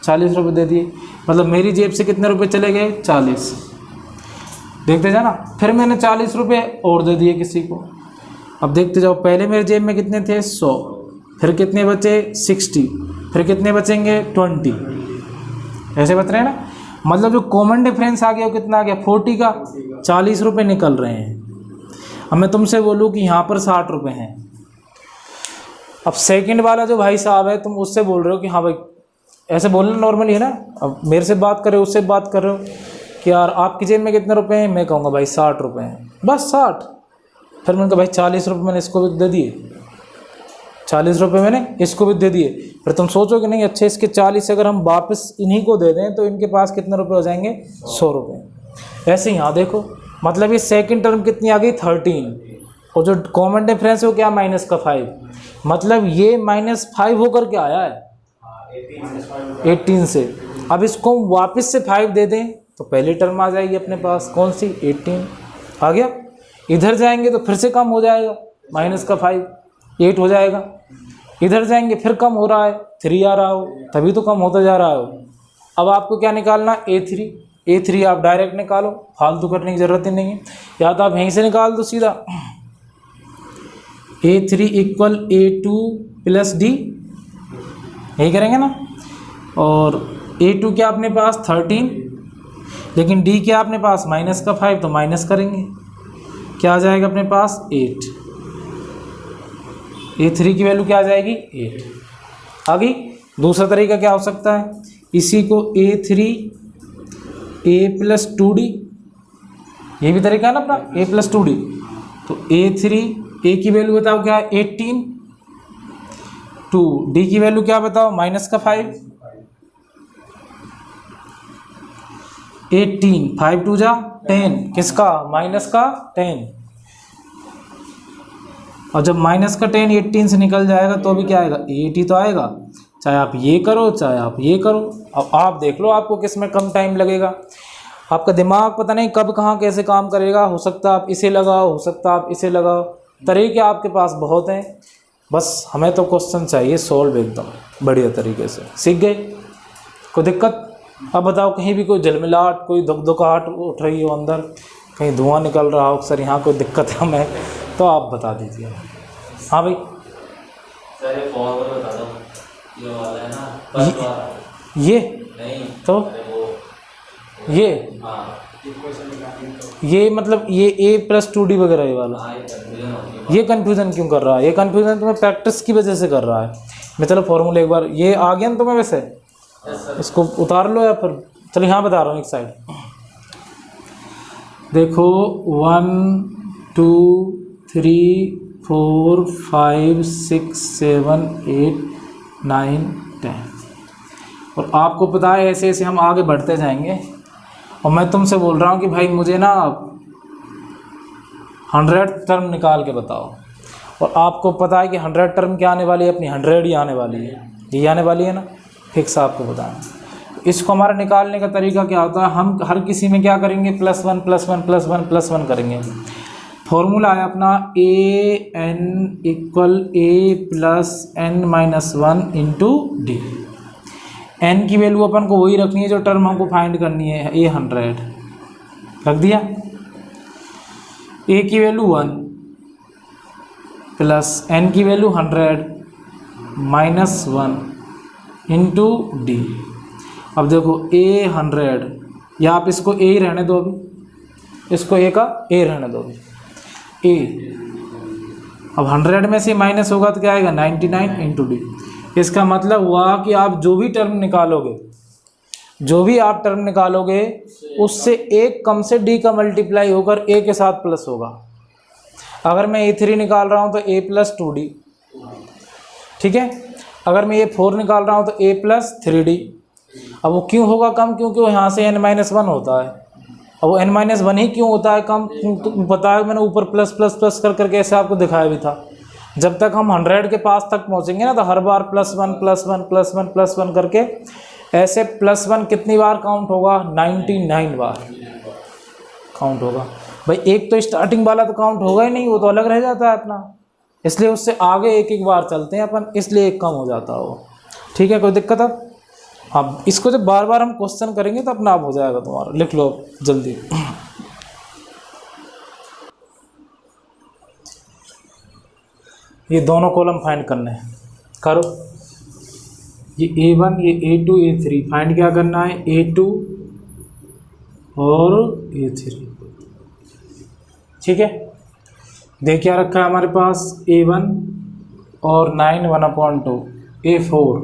40 रुपये दे दिए, मतलब मेरी जेब से कितने रुपए चले गए 40। देखते जाना। फिर मैंने 40 रुपये और दे दिए किसी को। अब देखते जाओ, पहले मेरे जेब में कितने थे 100, फिर कितने बचे 60, फिर कितने बचेंगे 20, ऐसे बच रहे हैं ना। मतलब जो कॉमन डिफरेंस आ गया वो कितना आ गया 40 का, 40 रुपये निकल रहे हैं। अब मैं तुमसे बोलूँ कि यहाँ पर 60 रुपये हैं। अब सेकंड वाला जो भाई साहब है तुम उससे बोल रहे हो कि हाँ भाई, ऐसे बोलना नॉर्मली है ना। अब मेरे से बात कर रहे हो, उससे बात कर रहे हो कि यार आपकी जेब में कितने रुपए हैं, मैं कहूँगा भाई 60 रुपये हैं, बस 60। फिर मैंने कहा भाई 40 रुपये मैंने इसको भी दे दिए, 40 रुपये मैंने इसको भी दे दिए। फिर तुम सोचो कि नहीं अच्छा इसके 40 अगर हम वापस इन्हीं को दे दें तो इनके पास कितने रुपये हो जाएंगे 100 रुपये। ऐसे ही यहाँ देखो, मतलब ये सेकंड टर्म कितनी आ गई 13, और जो कॉमन डिफरेंस है वो क्या माइनस का 5, मतलब ये -5 होकर के आया है 18 से। अब इसको वापस से 5 दे दें तो पहली टर्म आ जाएगी अपने पास, कौन सी 18 आ गया। इधर जाएंगे तो फिर से कम हो जाएगा, माइनस का 5 8 हो जाएगा। इधर जाएंगे फिर कम हो रहा है, 3 आ रहा हो, तभी तो कम होता जा रहा हो। अब आपको क्या निकालना A3 आप डायरेक्ट निकालो, फालतू करने की ज़रूरत ही नहीं है, या तो आप यहीं से निकाल दो सीधा। A3 = A2 + D, यही करेंगे ना। और A2 क्या अपने पास 13, लेकिन D क्या अपने पास माइनस का 5, तो माइनस करेंगे, क्या आ जाएगा अपने पास 8। A3 की वैल्यू क्या आ जाएगी 8। आगे दूसरा तरीका क्या हो सकता है, इसी को A3 A + 2D, ये भी तरीका है ना अपना A + 2D। तो A3 A की वैल्यू बताओ क्या है 18, 2 D की वैल्यू क्या बताओ माइनस का 5, 18 5 2 जा 10, किसका माइनस का 10। और जब माइनस का 10 18 से निकल जाएगा तो भी क्या आएगा 8 ही तो आएगा, चाहे आप ये करो चाहे आप ये करो। अब आप देख लो आपको किस में कम टाइम लगेगा। आपका दिमाग पता नहीं कब कहाँ कैसे काम करेगा, हो सकता है आप इसे लगाओ, हो सकता है आप इसे लगाओ, तरीके आपके पास बहुत हैं। बस हमें तो क्वेश्चन चाहिए सॉल्व एकदम बढ़िया तरीके से। सीख गए, कोई दिक्कत? अब बताओ कहीं भी कोई झलमिलाहट, कोई धुकधुकाहट उठ रही हो अंदर, कहीं धुआं निकल रहा हो, सर यहाँ कोई दिक्कत है हमें, तो आप बता दीजिए। हाँ भाई सर ये फॉर्मूला बता दो, ये वाला है ना ये नहीं तो ये ये मतलब ये A + 2D वगैरह ये वाला, ये कन्फ्यूज़न क्यों कर रहा है? ये कन्फ्यूज़न तुम्हें प्रैक्टिस की वजह से कर रहा है। मैं चलो फॉर्मूला एक बार, ये आ गया ना तुम्हें वैसे, इसको उतार लो या फिर चलो यहाँ बता रहा हूँ एक साइड। देखो 1 2 3 4 5 6 7 8 9 10, और आपको पता है ऐसे ऐसे हम आगे बढ़ते जाएंगे। और मैं तुमसे बोल रहा हूँ कि भाई मुझे ना 100 टर्म निकाल के बताओ, और आपको पता है कि 100 टर्म क्या आने वाली है अपनी, 100 ही आने वाली है, ये आने वाली है ना, फिक्स आपको बताएं। इसको हमारा निकालने का तरीका क्या होता है, हम हर किसी में क्या करेंगे +1 +1 +1 +1 करेंगे। फॉर्मूला है अपना AN = A + n-1 × D। n की वैल्यू अपन को वही रखनी है जो टर्म हमको फाइंड करनी है, A 100 रख दिया। A की वैल्यू 1 प्लस n की वैल्यू 100 -1 × D। अब देखो A 100, या आप इसको A ही रहने दो, अभी इसको A का A रहने दो अभी A। अब 100 में से माइनस होगा तो क्या आएगा 99 × D। इसका मतलब हुआ कि आप जो भी टर्म निकालोगे, जो भी आप टर्म निकालोगे उससे एक कम से D का मल्टीप्लाई होकर A के साथ प्लस होगा। अगर मैं A3 निकाल रहा हूँ तो A + 2D, ठीक है। अगर मैं A4 निकाल रहा हूँ तो A + 3D। अब वो क्यों होगा कम, क्योंकि वो यहाँ से n-1 होता है। अब वो n-1 ही क्यों होता है कम, तो पता है मैंने ऊपर प्लस प्लस प्लस कर करके ऐसे आपको दिखाया भी था। जब तक हम 100 के पास तक पहुँचेंगे ना तो हर बार +1 +1 +1 +1 करके ऐसे +1 कितनी बार काउंट होगा 99 बार काउंट होगा। भाई एक तो स्टार्टिंग वाला तो काउंट होगा ही नहीं, वो तो अलग रह जाता है अपना, इसलिए उससे आगे एक एक बार चलते हैं अपन, इसलिए एक कम हो जाता है वो। ठीक है, कोई दिक्कत? अब इसको जब बार बार हम क्वेश्चन करेंगे तो अपना आप हो जाएगा तुम्हारा। लिख लो जल्दी। ये दोनों कॉलम फाइंड करने हैं, करो। ये A1, ये A2, A3 फाइंड क्या करना है, A2 और A3, ठीक है। देख क्या रखा है हमारे पास, A1 और 9 1/2, A4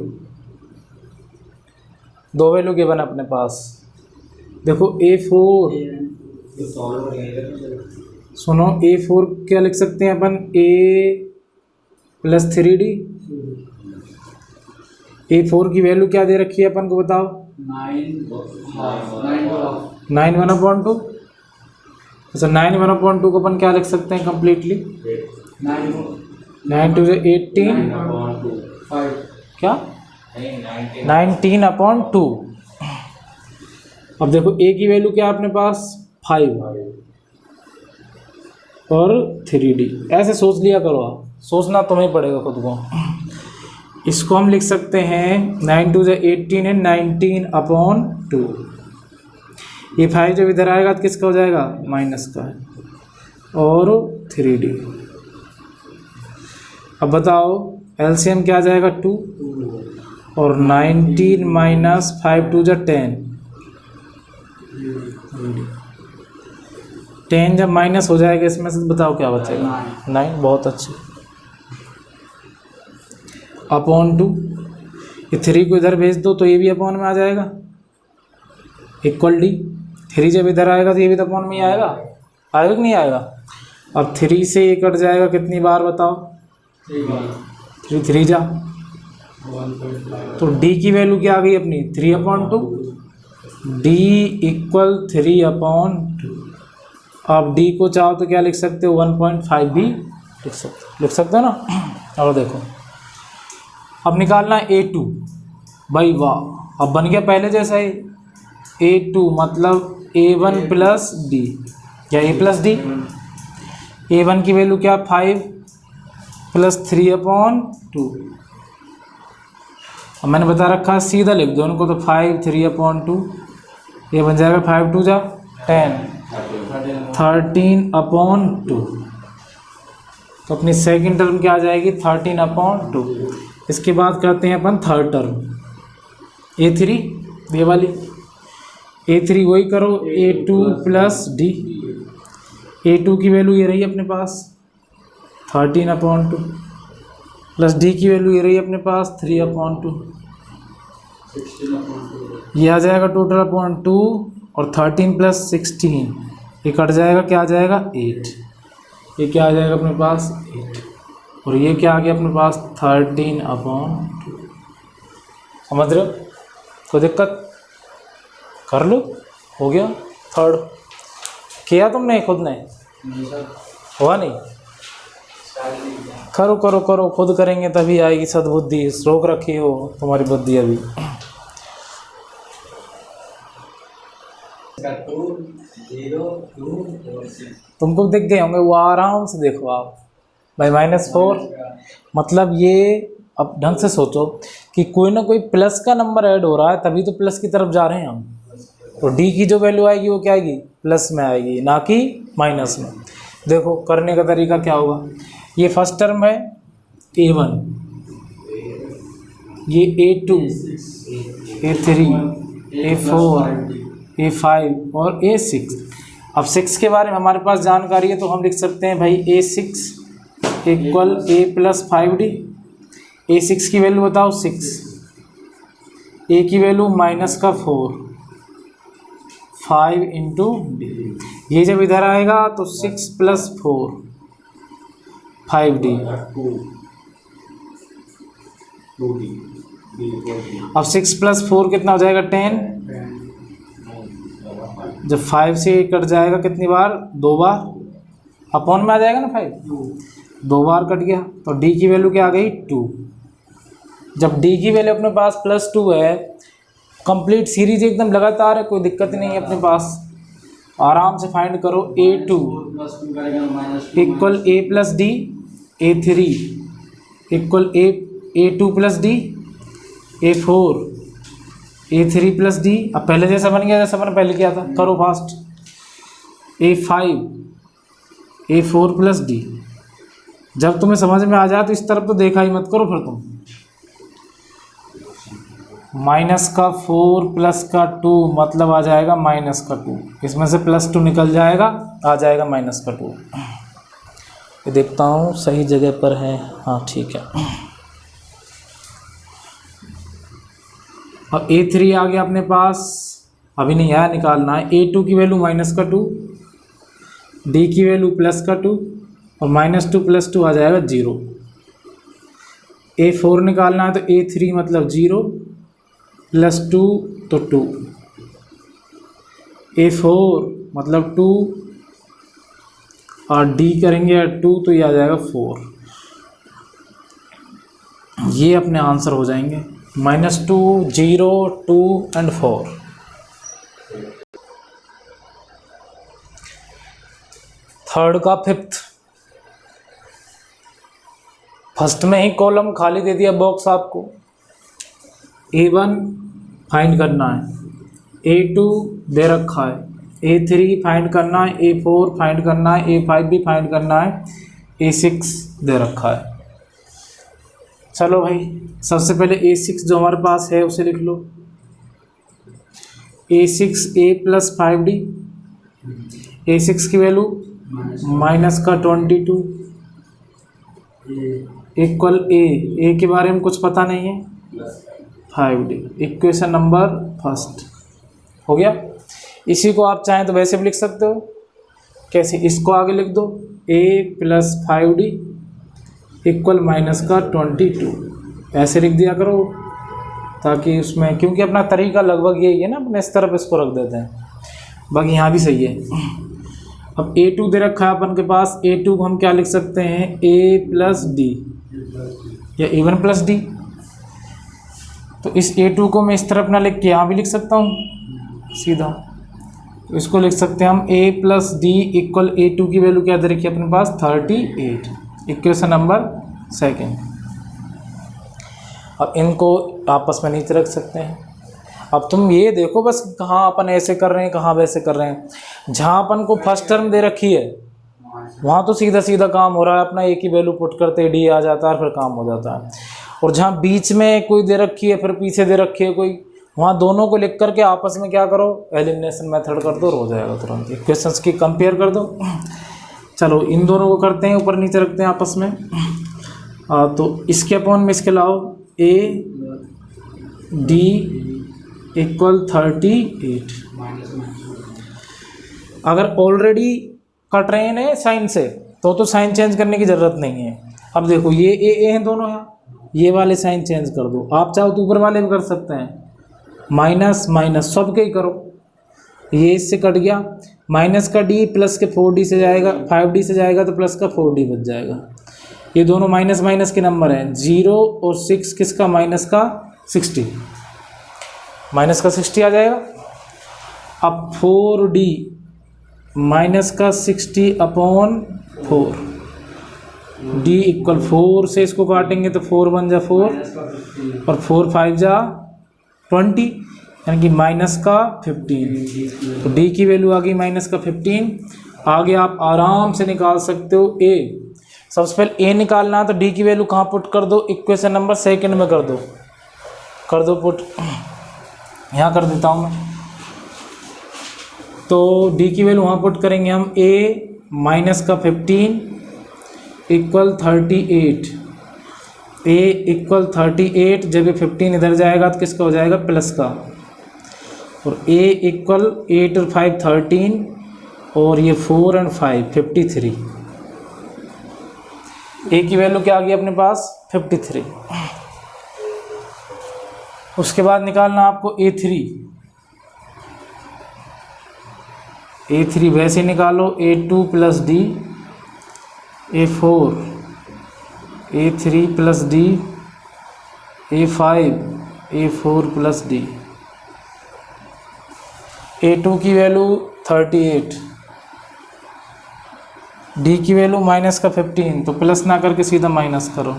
दो वैल्यू गिवन अपने पास। देखो A4, सुनो A4 क्या लिख सकते हैं अपन, A + 3D। A4 की वैल्यू क्या दे रखी है अपन को, बताओ, 9 1/2। अच्छा 9 1/2 को अपन क्या लिख सकते हैं कम्प्लीटली, 9 2 18, क्या 19/2। अब देखो A की वैल्यू क्या है अपने पास, 5 और 3D। ऐसे सोच लिया करो आप, सोचना तुम्हें पड़ेगा खुद को। इसको हम लिख सकते हैं 9 2 18 है, 19/2। ये 5 जब इधर आएगा तो किसका हो जाएगा, माइनस का है, और 3D। अब बताओ एलसीएम क्या आ जाएगा, 2, और 19 - 5 2 10, 10 जब माइनस हो जाएगा इसमें से बताओ क्या बचेगा, 9। बहुत अच्छे, /2। ये 3 को इधर भेज दो तो ये भी अपॉन में आ जाएगा, इक्वल D। 3 जब इधर आएगा तो ये भी तो अपॉन में ही आएगा, आएगा कि नहीं आएगा। अब 3 से ये कट जाएगा कितनी बार बताओ, 3 3 जा, तो D की वैल्यू क्या आ गई अपनी, 3/2। D = 3/2। अब D को चाहो तो क्या लिख सकते हो, 1.5 भी लिख सकते हो ना। और देखो अब निकालना है A2, भाई वाह, अब बन गया पहले जैसा ही। A2 मतलब A1 + D या A + D। A1 की वैल्यू क्या, 5 + 3/2। अब मैंने बता रखा सीधा लिख दो उनको, तो 5 3/2, ये बन जाएगा 5 2 जा 10, 13/2। तो अपनी सेकंड टर्म क्या आ जाएगी, 13/2। इसके बाद करते हैं अपन थर्ड टर्म, A3, ये वाली A3 वही करो, A2 + D। A2 की वैल्यू ये रही अपने पास 13/2, प्लस D की वैल्यू ये रही अपने पास 3/2। ये आ जाएगा टोटल /2, और 13 + 16 ये कट जाएगा, क्या आ जाएगा 8। ये क्या आ जाएगा अपने पास 8, और ये क्या आ गया अपने पास 13/2। समझ रहे हो, कोई दिक्कत, कर लो, हो गया थर्ड। किया तुमने खुद ने, हुआ नहीं, करो करो करो, खुद करेंगे तभी आएगी सद्बुद्धि, रोक रखी हो तुम्हारी बुद्धि अभी। तुमको दिख गए होंगे वो, आराम से देखो आप भाई, -4 मतलब ये। अब ढंग से सोचो कि कोई ना कोई प्लस का नंबर ऐड हो रहा है, तभी तो प्लस की तरफ जा रहे हैं हम। तो D की जो वैल्यू आएगी वो क्या आएगी, प्लस में आएगी, ना कि माइनस में। देखो करने का तरीका क्या होगा, ये फर्स्ट टर्म है A1, ये A2, A3, A4, A5 और A6। अब 6 के बारे में हमारे पास जानकारी है, तो हम लिख सकते हैं भाई A6 = A + 5D। A6 की वैल्यू बताओ 6, A की वैल्यू -4, 5 × D। ये जब इधर आएगा तो 6 + 4 5D। अब 6 + 4 कितना हो जाएगा 10। जब 5 से कट जाएगा कितनी बार, 2 बार, अपॉन में आ जाएगा ना 5, 2 बार कट गया। तो D की वैल्यू क्या आ गई 2। जब D की वैल्यू अपने पास +2 है, कंप्लीट सीरीज एकदम लगातार है, कोई दिक्कत नहीं है अपने पास, आराम से फाइंड करो। A2 = A + D, A3 = A2 + D, A4 A3 + D। अब पहले जैसा बन गया, जैसा मैंने पहले किया था, करो फास्ट। A5 A4 + D, जब तुम्हें समझ में आ जाए तो इस तरफ तो देखा ही मत करो फिर तुम। माइनस का 4 प्लस का 2 मतलब आ जाएगा माइनस का 2, इसमें से +2 निकल जाएगा, आ जाएगा माइनस का 2। ये देखता हूँ सही जगह पर है, हाँ ठीक है। और A3 आ गया अपने पास, अभी नहीं आया, निकालना है। A2 की वैल्यू -2, D की वैल्यू +2 और -2 + 2 आ जाएगा 0। A4 निकालना है तो A3 मतलब 0 +2 तो 2, A4 मतलब 2 और D करेंगे 2 तो ये आ जाएगा 4। ये अपने आंसर हो जाएंगे -2, 0, 2 एंड 4। थर्ड का फिफ्थ, फर्स्ट में ही कॉलम खाली दे दिया बॉक्स आपको। A1 फाइंड करना है, A2 दे रखा है, A3 फाइंड करना है, A4 फाइंड करना है, A5 भी फाइंड करना है, A6 दे रखा है। चलो भाई, सबसे पहले A6 जो हमारे पास है उसे लिख लो। A6 A + 5D, A6 की वैल्यू -22 इक्वल A के बारे में कुछ पता नहीं है, 5D। इक्वेशन नंबर फर्स्ट हो गया। इसी को आप चाहें तो वैसे भी लिख सकते हो, कैसे, इसको आगे लिख दो, A + 5D इक्वल -22, ऐसे लिख दिया करो, ताकि उसमें, क्योंकि अपना तरीका लगभग यही है ना, अपने इस तरफ इसको रख देते हैं, बाकी यहाँ भी सही है। अब A2 दे रखा है अपन के पास, A2 को हम क्या लिख सकते हैं, A + D या A1 + D। तो इस A2 को मैं इस तरफ ना लिख के यहाँ भी लिख सकता हूँ सीधा, तो इसको लिख सकते हैं हम A + D इक्वल A2 की वैल्यू क्या दे रखी है अपने पास, 38। Equation number second. अब इनको आपस में नीचे रख सकते हैं। अब तुम ये देखो बस, कहाँ अपन ऐसे कर रहे हैं, कहाँ वैसे कर रहे हैं। जहाँ अपन को फर्स्ट टर्म दे रखी है वहाँ तो सीधा सीधा काम हो रहा है अपना, एक ही वैल्यू पुट करते D आ जाता है और फिर काम हो जाता है। और जहाँ बीच में कोई दे रखी है, फिर पीछे दे रखी है कोई, वहाँ दोनों को लिख करके आपस में क्या करो, एलिमिनेशन मेथड कर दो, हो जाएगा तुरंत। इक्वेशंस की कंपेयर कर दो। चलो इन दोनों को करते हैं, ऊपर नीचे रखते हैं आपस में। तो इसके अपॉन में इसके लाओ, A D इक्वल 38। अगर ऑलरेडी कट रहे हैं साइन से तो साइन चेंज करने की ज़रूरत नहीं है। अब देखो ये ए हैं दोनों हैं, ये वाले साइन चेंज कर दो। आप चाहो तो ऊपर वाले भी कर सकते हैं, माइनस माइनस सबके ही करो। ये इससे कट गया, माइनस का D प्लस के 4D से जाएगा, 5D से जाएगा तो प्लस का 4D बच जाएगा। ये दोनों माइनस माइनस के नंबर हैं, 0 और 6 किसका, माइनस का 60, माइनस का 60 आ जाएगा। अब 4D माइनस का 60/4, D इक्वल 4 से इसको काटेंगे तो 4 × 1 = 4 और 4 × 5 = 20, यानी कि माइनस का 15। तो D की वैल्यू आ गई माइनस का 15। आगे आप आराम से निकाल सकते हो A। सबसे पहले A निकालना है तो D की वैल्यू कहाँ पुट कर दो, इक्वेशन नंबर सेकंड में कर दो पुट। यहाँ कर देता हूँ मैं। तो D की वैल्यू वहाँ पुट करेंगे हम, A माइनस का 15 इक्वल 38। A इक्वल 38, जब ये 15 इधर जाएगा तो किसका हो जाएगा, प्लस का। और A इक्वल 8 और 5 13 और ये 4 और 5 53। A की वैल्यू क्या आ गई अपने पास, 53। उसके बाद निकालना आपको A3 वैसे निकालो, A2 + D, A4, A3 + D, A5, A4 + D। A2 की वैल्यू 38, D की वैल्यू माइनस का 15, तो प्लस ना करके सीधा माइनस करो।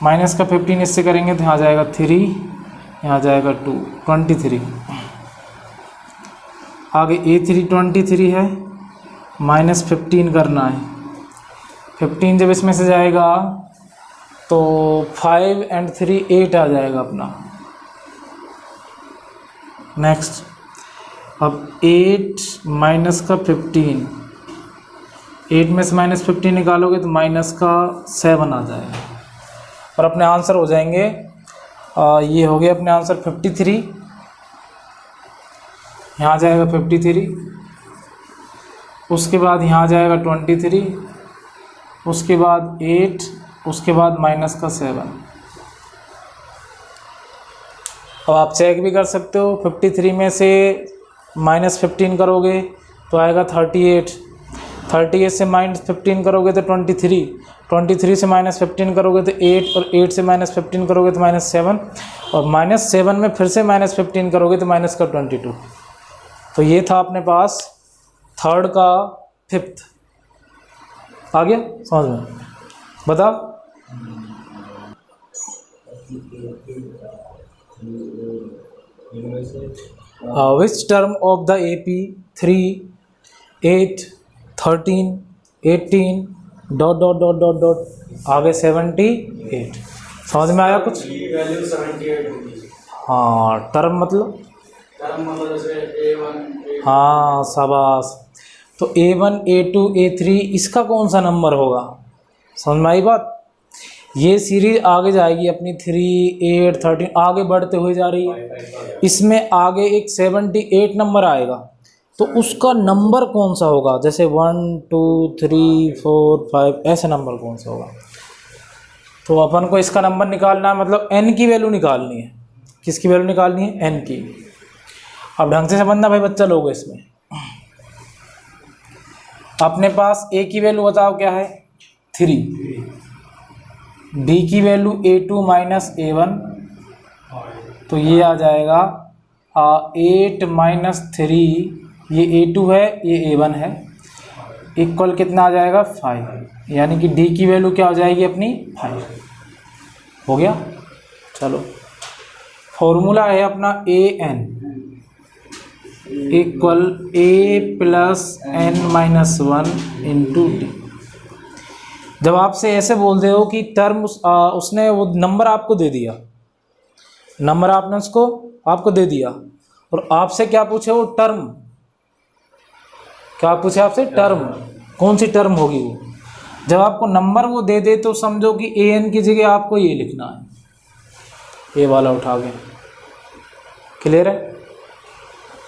माइनस का 15 इससे करेंगे तो यहाँ जाएगा 3, यहाँ जाएगा 2, 23। आगे A3 23 है, -15 करना है, 15 जब इसमें से जाएगा तो 5 and 3 8 आ जाएगा अपना। नेक्स्ट, अब 8 माइनस का 15, 8 में से माइनस 15 निकालोगे तो माइनस का 7 आ जाएगा और अपने आंसर हो जाएंगे ये हो गया अपने आंसर 53। यहाँ जाएगा 53, उसके बाद यहाँ जाएगा 23, उसके बाद 8, उसके बाद माइनस का 7। अब आप चेक भी कर सकते हो, 53 में से माइनस 15 करोगे तो आएगा 38, 38 से माइनस 15 करोगे तो 23, 23 से माइनस 15 करोगे तो 8, और 8 से माइनस 15 करोगे तो -7, और -7 में फिर से माइनस 15 करोगे तो माइनस का 22। तो ये था अपने पास थर्ड का फिफ्थ। आ गया समझ में? बता। Which term of the AP 3, 8, 13, 18 ... आगे 78। समझ में आया कुछ? वैल्यू 78 होगी। हाँ, टर्म मतलब जैसे A1 हाँ शाबाश। तो A1 A2 A3 इसका कौन सा नंबर होगा? समझ में आई बात? ये सीरीज आगे जाएगी अपनी 3, 8, 13 आगे बढ़ते हुए जा रही है। इसमें आगे एक 78 नंबर आएगा, तो उसका नंबर कौन सा होगा? जैसे 1 2 3 4 5 ऐसे नंबर कौन सा होगा? तो अपन को इसका नंबर निकालना है, मतलब n की वैल्यू निकालनी है। किसकी वैल्यू निकालनी है? n की। अब ढंग से समझना भाई बच्चा लोग, इसमें अपने पास a की वैल्यू बताओ क्या है? 3, b की वैल्यू A2 माइनस A1, तो ये आ जाएगा 8 माइनस 3, ये A2 है ये A1 है, इक्वल कितना आ जाएगा? 5। यानी कि d की वैल्यू क्या हो जाएगी अपनी? 5। हो गया? चलो, फॉर्मूला है अपना an equal a plus n-1 into D. जब आपसे ऐसे बोल दे हो कि टर्म उसने वो नंबर आपको दे दिया, नंबर आपने उसको आपको दे दिया, और आपसे क्या पूछे? वो टर्म। क्या पूछे आपसे? टर्म। कौन सी टर्म होगी वो? जब आपको नंबर वो दे दे तो समझो कि an की जगह आपको ये लिखना है, ये वाला उठा के। क्लियर है?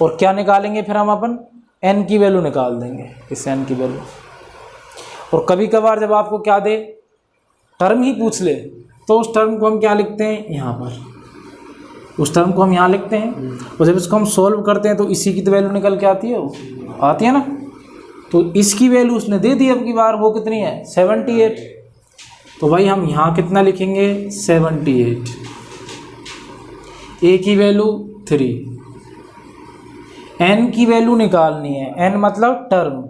और क्या निकालेंगे फिर हम अपन? n की वैल्यू निकाल देंगे, इस n की वैल्यू। और कभी कभार जब आपको क्या दे, टर्म ही पूछ ले, तो उस टर्म को हम क्या लिखते हैं? यहाँ पर उस टर्म को हम यहाँ लिखते हैं, और जब इसको हम सॉल्व करते हैं तो इसी की तो वैल्यू निकल के आती है, वो आती है ना। तो इसकी वैल्यू उसने दे दी अब की बार, वो कितनी है? 78। तो भाई हम यहाँ कितना लिखेंगे? 78। a की वैल्यू 3, n की वैल्यू निकालनी है, n मतलब टर्म।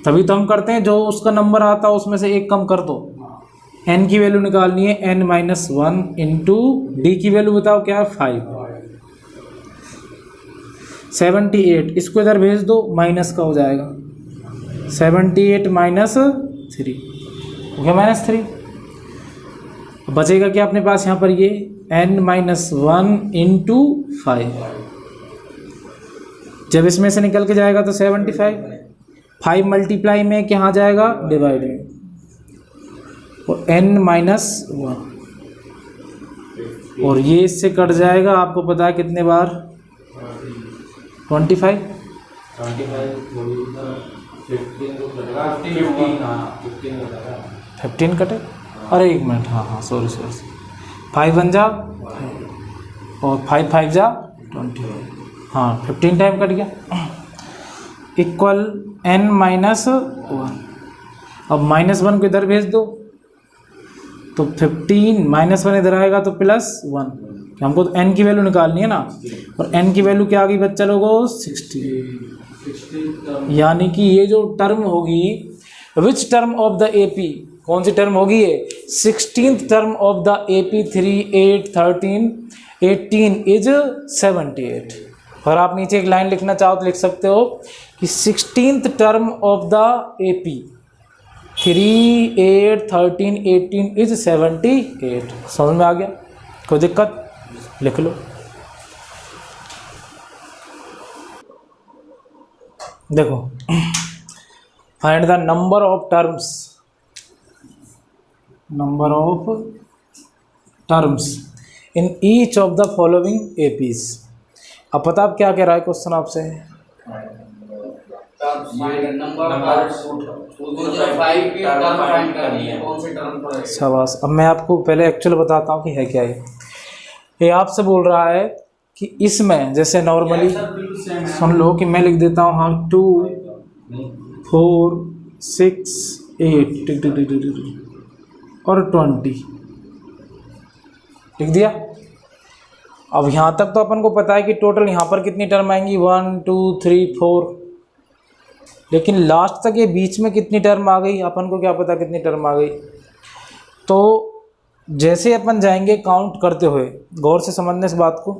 तभी तो हम करते हैं, जो उसका नंबर आता है उसमें से एक कम कर दो। n की वैल्यू निकालनी है n-1 इंटू डी की वैल्यू बताओ क्या है? 5। 78 इसको इधर भेज दो, माइनस का हो जाएगा 78 माइनस 3 हो गया -3। बचेगा क्या अपने पास यहाँ पर? ये n-1 इंटू 5। जब इसमें से निकल के जाएगा तो 75, 5 मल्टीप्लाई में क्या आ जाएगा? डिवाइड में, और n-1, और ये इससे कट जाएगा। आपको पता है कितने बार? 25। 15 कटे? अरे एक मिनट, हाँ सॉरी 5 1 जा और 5 5 जा 20, हाँ 15 टाइम कट गया। Equal n-1। अब -1 को इधर भेज दो, तो 15 -1 इधर आएगा तो +1। हमको तो n की वैल्यू निकालनी है ना, और n की वैल्यू क्या आ गई बच्चा लोगों? 60। यानी कि ये जो टर्म होगी, which term of the AP, कौन सी टर्म होगी ये? 16th term of the AP 3, 8, 13, 18 is 78। और आप नीचे एक लाइन लिखना चाहो तो लिख सकते हो कि 16th term of the AP 3, 8, 13, 18 is 78। समझ में आ गया? कोई दिक्कत? लिख लो। देखो, find the number of terms in each of the following APs. अब पता आप क्या कह रहा है क्वेश्चन आपसे? शाबाश। अब मैं आपको पहले एक्चुअल बताता हूँ कि है क्या ये आपसे बोल रहा है कि इसमें जैसे नॉर्मली सुन लो कि मैं लिख देता हूँ, हाँ 2, 4, 6, 8 और 20 लिख दिया। अब यहाँ तक तो अपन को पता है कि टोटल यहाँ पर कितनी टर्म आएंगी, 1, 2, 3, 4, लेकिन लास्ट तक ये बीच में कितनी टर्म आ गई अपन को क्या पता कितनी टर्म आ गई। तो जैसे अपन जाएंगे काउंट करते हुए, गौर से समझने इस बात को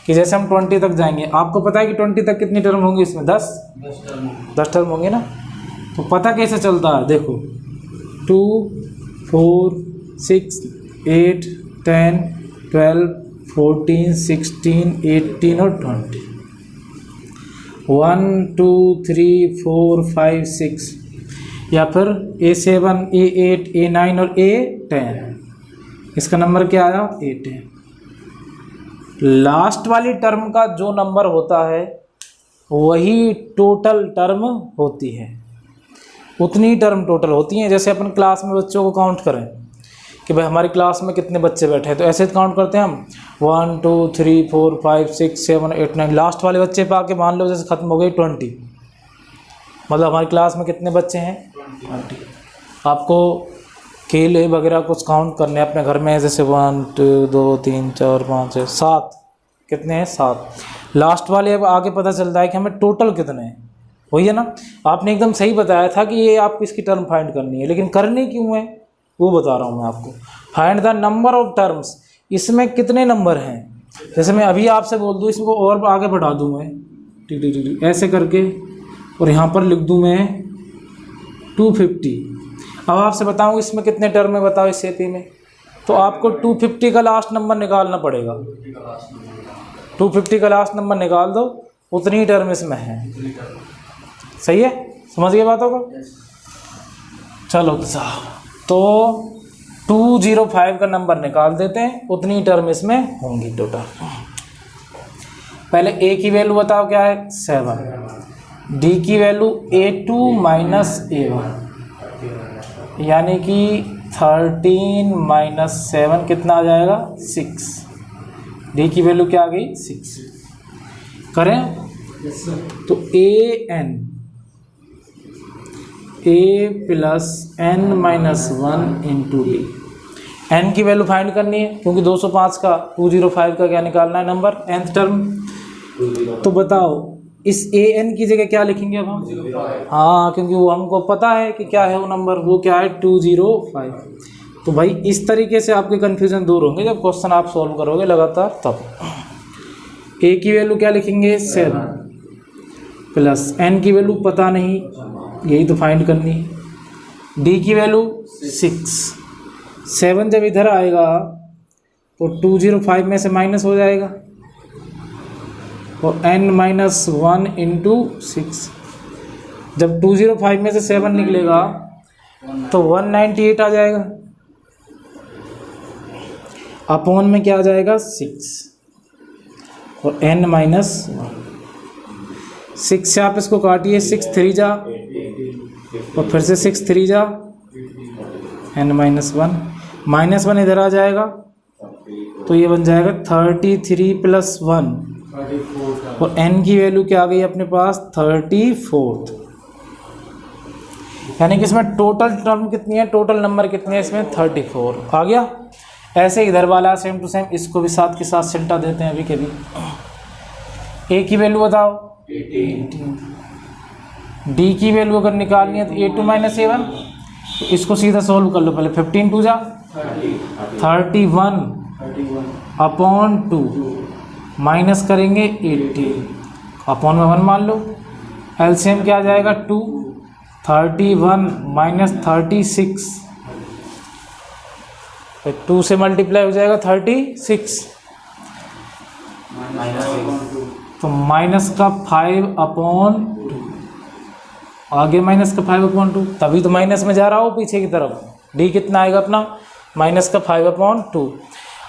कि जैसे हम 20 तक जाएंगे, आपको पता है कि 20 तक कितनी टर्म होंगी इसमें? 10 टर्म होंगे ना। तो पता कैसे चलता है? देखो 2, 4, 6, 8, 10, 12, 14, 16, 18 और 20। 1, 2, 3, 4, 5, 6 या फिर A7, A8, A9 और A10। इसका नंबर क्या आया? 8 है। लास्ट वाली टर्म का जो नंबर होता है वही टोटल टर्म होती है, उतनी टर्म टोटल होती हैं। जैसे अपन क्लास में बच्चों को काउंट करें कि भाई हमारी क्लास में कितने बच्चे बैठे हैं, तो ऐसे काउंट करते हैं हम 1, 2, 3, 4, 5, 6, 7, 8, 9। लास्ट वाले बच्चे पे आके मान लो जैसे ख़त्म हो गई 20, मतलब हमारी क्लास में कितने बच्चे हैं? 20। आपको केले वगैरह कुछ काउंट करने अपने घर में, जैसे 1, 2, 3, 4, 5, 6, 7, कितने हैं? 7। लास्ट वाले अब आगे पता चलता है कि हमें टोटल कितने हैं, वही है ना। आपने एकदम सही बताया था कि ये आपको इसकी टर्म फाइंड करनी है, लेकिन करनी क्यों है वो बता रहा हूँ मैं आपको। Find the number of terms, इसमें कितने नंबर हैं। जैसे मैं अभी आपसे बोल दूँ इसको और आगे बढ़ा दूँ मैं टिक ऐसे करके, और यहाँ पर लिख दूँ मैं 250। अब आपसे बताऊँ इसमें कितने टर्म है, बताओ इस एपी में। तो आपको 250 का लास्ट नंबर निकालना पड़ेगा। 250 का लास्ट नंबर निकाल दो, उतनी टर्म इसमें है। सही है? समझ गए बातों को? चलो तो 205 का नंबर निकाल देते हैं, उतनी टर्म इसमें होंगी टोटल। पहले ए की वैल्यू बताओ क्या है? 7। डी की वैल्यू A2 माइनस A1, यानी कि 13 माइनस 7 कितना आ जाएगा? 6। डी की वैल्यू क्या आ गई? 6। करें तो A plus n minus 1 into D. n की वैल्यू फाइंड करनी है क्योंकि 205 का 205 का क्या निकालना है नंबर, nth टर्म। तो बताओ इस an की जगह क्या लिखेंगे अब हम? हाँ, क्योंकि वो हमको पता है कि क्या है वो नंबर, वो क्या है? 205। तो भाई इस तरीके से आपके कन्फ्यूज़न दूर होंगे जब क्वेश्चन आप सॉल्व करोगे लगातार। तब a की वैल्यू क्या लिखेंगे? 7 प्लस n की वैल्यू पता नहीं, यही तो फाइंड करनी है। डी की वैल्यू 6। 7 जब इधर आएगा तो 205 में से माइनस हो जाएगा, और n माइनस 1 इंटू 6। जब 205 में से 7 निकलेगा तो 198 आ जाएगा, अपॉन में क्या आ जाएगा? 6 और n माइनस 1। 6 से आप इसको काटिए, 6 3 जा और फिर से 6 3 जा, n माइनस 1। माइनस 1 इधर आ जाएगा तो ये बन जाएगा 33 प्लस 1, और n की वैल्यू क्या आ गई अपने पास? 34। यानी कि इसमें टोटल टर्म कितनी है, टोटल नंबर कितने हैं इसमें? 34 आ गया। ऐसे इधर वाला सेम टू सेम, इसको भी साथ के साथ सिल्टा देते हैं अभी के भी। ए की वैल्यू बताओ 18। डी की वैल्यू अगर निकालनी है तो A2 माइनस A1, तो इसको सीधा सॉल्व कर लो। पहले 15 2 जा 31 अपॉन 2, माइनस करेंगे 18, अपॉन में 1 मान लो। एलसीएम क्या आ जाएगा? 2, 31 माइनस 36, 2 से मल्टीप्लाई हो जाएगा 36, तो माइनस का 5/2, आगे माइनस का 5/2, तभी तो माइनस में जा रहा हो पीछे की तरफ। डी कितना आएगा अपना, माइनस का 5/2।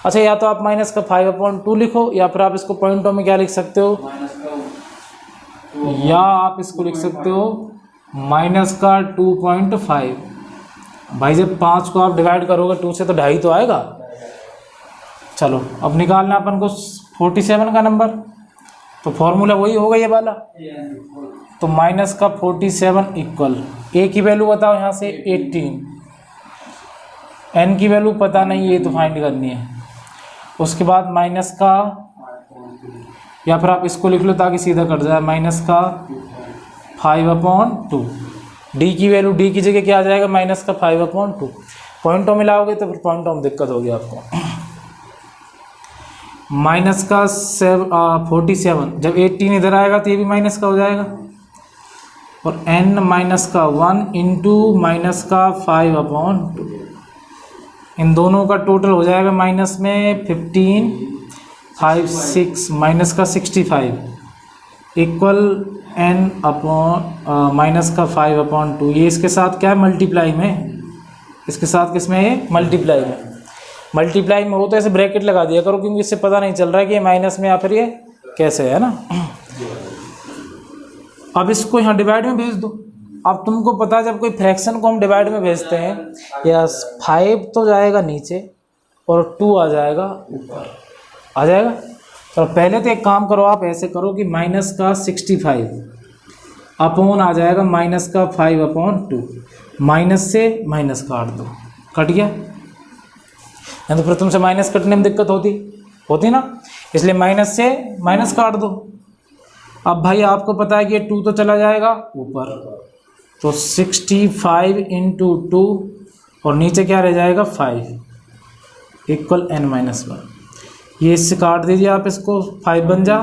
अच्छा, या तो आप माइनस का 5/2 लिखो, या फिर आप इसको पॉइंटों में क्या लिख सकते हो, या आप इसको लिख सकते हो माइनस का 2.5। भाई जब 5 को आप डिवाइड करोगे 2 से तो 2.5 तो आएगा। चलो अब निकालना अपन को 47 का नंबर, तो फॉर्मूला वही होगा ये वाला। तो माइनस का 47 इक्वल, ए की वैल्यू बताओ यहाँ से 18, एन की वैल्यू पता नहीं, ये तो फाइंड करनी है। उसके बाद माइनस का, या फिर आप इसको लिख लो ताकि सीधा कट जाए, माइनस का 5/2। डी की वैल्यू, डी की जगह क्या आ जाएगा, माइनस का 5/2। पॉइंटों में लाओगे तो फिर पॉइंटों में दिक्कत होगी आपको। माइनस का 47, जब 18 इधर आएगा तो ये भी माइनस का हो जाएगा, और n माइनस का 1 इंटू माइनस का 5/2, इन दोनों का टोटल हो जाएगा माइनस में 15, 5, 6, माइनस का 65 इक्वल n माइनस का 5/2। ये इसके साथ क्या है, मल्टीप्लाई में, इसके साथ किस में है, मल्टीप्लाई में। मल्टीप्लाई में हो तो ऐसे ब्रैकेट लगा दिया करो, क्योंकि इससे पता नहीं चल रहा है कि ये माइनस में या फिर ये कैसे है ना। अब इसको यहाँ डिवाइड में भेज दो। अब तुमको पता है जब कोई फ्रैक्शन को हम डिवाइड में भेजते हैं, यस 5 तो जाएगा नीचे और 2 आ जाएगा ऊपर, आ जाएगा। तो पहले तो एक काम करो, आप ऐसे करो कि माइनस का 65 अपॉन आ जाएगा माइनस का 5/2, माइनस से माइनस काट दो, कट गया। नहीं तो फिर तुमसे माइनस कटने में दिक्कत होती ना, इसलिए माइनस से माइनस काट दो। अब भाई आपको पता है कि ये 2 तो चला जाएगा ऊपर, तो 65 इंटू 2 और नीचे क्या रह जाएगा 5 इक्वल n-1। ये इससे काट दीजिए आप इसको, 5 बन जा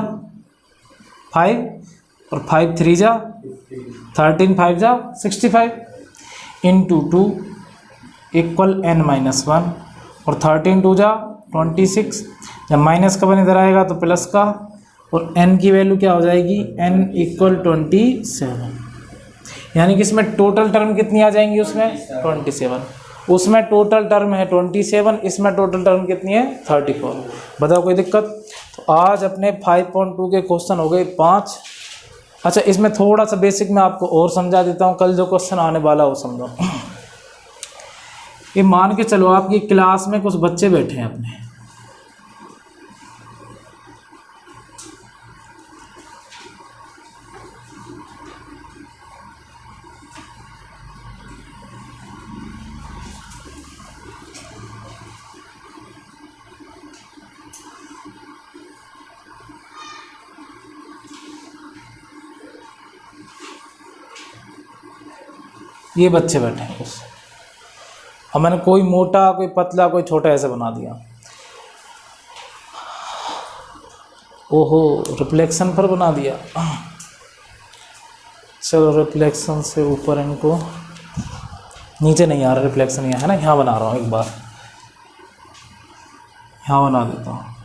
5 और 5 3 जा 13, 5 जा 65 इंटू 2 इक्वल n-1, और 13 2 जा 26। जब माइनस का बन इधर आएगा तो प्लस का, और n की वैल्यू क्या हो जाएगी, n इक्वल 27। यानी कि इसमें टोटल टर्म कितनी आ जाएंगी, उसमें 27, उसमें टोटल टर्म है 27, इसमें टोटल टर्म कितनी है 34। बताओ कोई दिक्कत। तो आज अपने 5.2 के क्वेश्चन हो गए 5। अच्छा, इसमें थोड़ा सा बेसिक मैं आपको और समझा देता हूँ, कल जो क्वेश्चन आने वाला हो समझो। ये मान के चलो आपकी क्लास में कुछ बच्चे बैठे हैं अपने, ये बच्चे बैठे हैं कुछ, और मैंने कोई मोटा कोई पतला कोई छोटा ऐसे बना दिया। ओहो, रिफ्लेक्शन पर बना दिया। चलो रिफ्लेक्शन से ऊपर इनको, नीचे नहीं आ रहा रिफ्लेक्शन, यहाँ है ना, यहाँ बना रहा हूँ, एक बार यहाँ बना देता हूँ।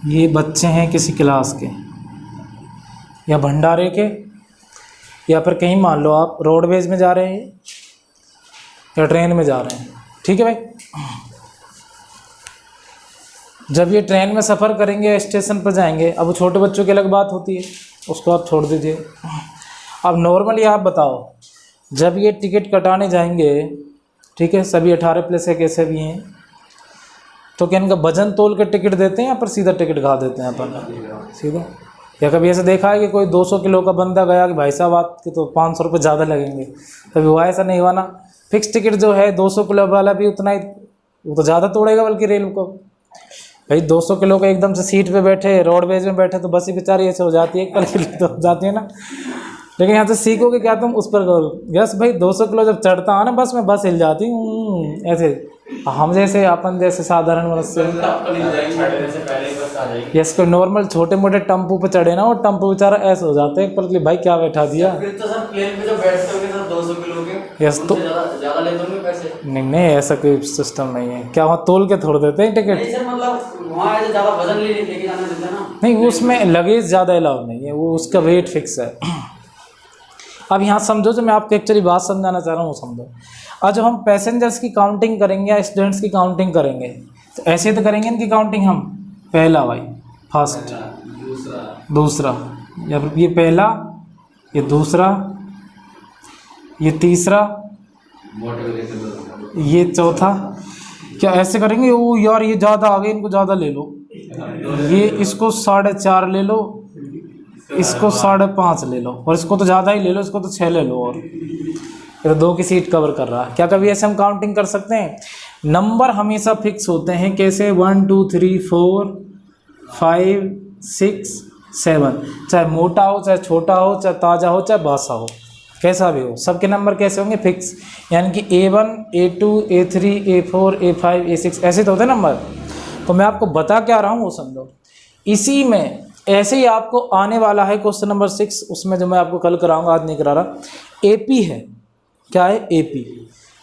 ये बच्चे हैं किसी क्लास के या भंडारे के, या फिर कहीं मान लो आप रोडवेज में जा रहे हैं या ट्रेन में जा रहे हैं, ठीक है भाई। जब ये ट्रेन में सफ़र करेंगे, स्टेशन पर जाएंगे, अब छोटे बच्चों की अलग बात होती है, उसको आप छोड़ दीजिए। अब नॉर्मली आप बताओ, जब ये टिकट कटाने जाएंगे, ठीक है, सभी 18 प्लस है कैसे भी हैं, तो क्या इनका वजन तोल के टिकट देते हैं या पर सीधा टिकट खा देते हैं अपन, सीधा या कभी ऐसा देखा है कि कोई 200 किलो का बंदा गया कि भाई साहब आपके तो 500 रुपये ज़्यादा लगेंगे, कभी हुआ ऐसा नहीं हुआ ना। फिक्स टिकट जो है 200 किलो वाला भी उतना ही, वो तो ज़्यादा तोड़ेगा बल्कि रेल को। भाई 200 किलो का एकदम से सीट पे बैठे, रोडवेज में बैठे तो बस ही बेचारी ऐसे हो जाती है, एक पल के लिए तो हो जाती है ना। लेकिन यहाँ से सीखोगे क्या तुम, उस पर करो यस भाई 200 किलो जब चढ़ता है ना बस में, बस हिल जाती हूँ ऐसे। हम जैसे अपन जैसे साधारण मनुष्य यस कोई नॉर्मल छोटे मोटे टम्पू पे चढ़े ना, वो टम्पू बेचारा ऐसे हो जाता है एक पल के लिए, भाई क्या बैठा दिया। फिर तो सर प्लेन पे जो बैठते होंगे सर 200 किलो के, यस तो ज़्यादा लेते होंगे पैसे। नहीं ऐसा कोई सिस्टम नहीं है। क्या वहाँ तोल के थोड़ देते हैं टिकट? नहीं सर मतलब वहाँ ऐसे ज़्यादा वजन लेके जाना देते हैं ना। नहीं उसमें लगेज ज़्यादा अलाउ नहीं है, वो उसका वेट फिक्स है। अब यहाँ समझो, जो मैं आपको एक्चुअली बात समझाना चाह रहा हूँ वो समझो। आज जब हम पैसेंजर्स की काउंटिंग करेंगे या स्टूडेंट्स की काउंटिंग करेंगे तो ऐसे तो करेंगे इनकी काउंटिंग हम, पहला भाई फर्स्ट, दूसरा, या ये पहला, ये दूसरा, ये तीसरा, ये चौथा। क्या ऐसे करेंगे? वो यार ये ज़्यादा आ गए, इनको ज़्यादा ले लो, ये इसको 4.5 ले लो, इसको 5.5 ले लो, और इसको तो ज़्यादा ही ले लो, इसको तो 6 ले लो, और ये तो 2 की सीट कवर कर रहा है। क्या कभी ऐसे हम काउंटिंग कर सकते हैं? नंबर हमेशा फिक्स होते हैं। कैसे? 1 2 3 4 5 6 7, चाहे मोटा हो, चाहे छोटा हो, चाहे ताज़ा हो, चाहे बासा हो, कैसा भी हो, सबके नंबर कैसे होंगे? फिक्स। यानी कि A1 A2 A3 A4 A5 A6 ऐसे तो होते हैं नंबर। तो मैं आपको बता क्या रहा हूँ वो समझो। इसी में ऐसे ही आपको आने वाला है क्वेश्चन नंबर 6, उसमें जो मैं आपको कल कराऊंगा, आज नहीं करा रहा। AP है, क्या है? AP।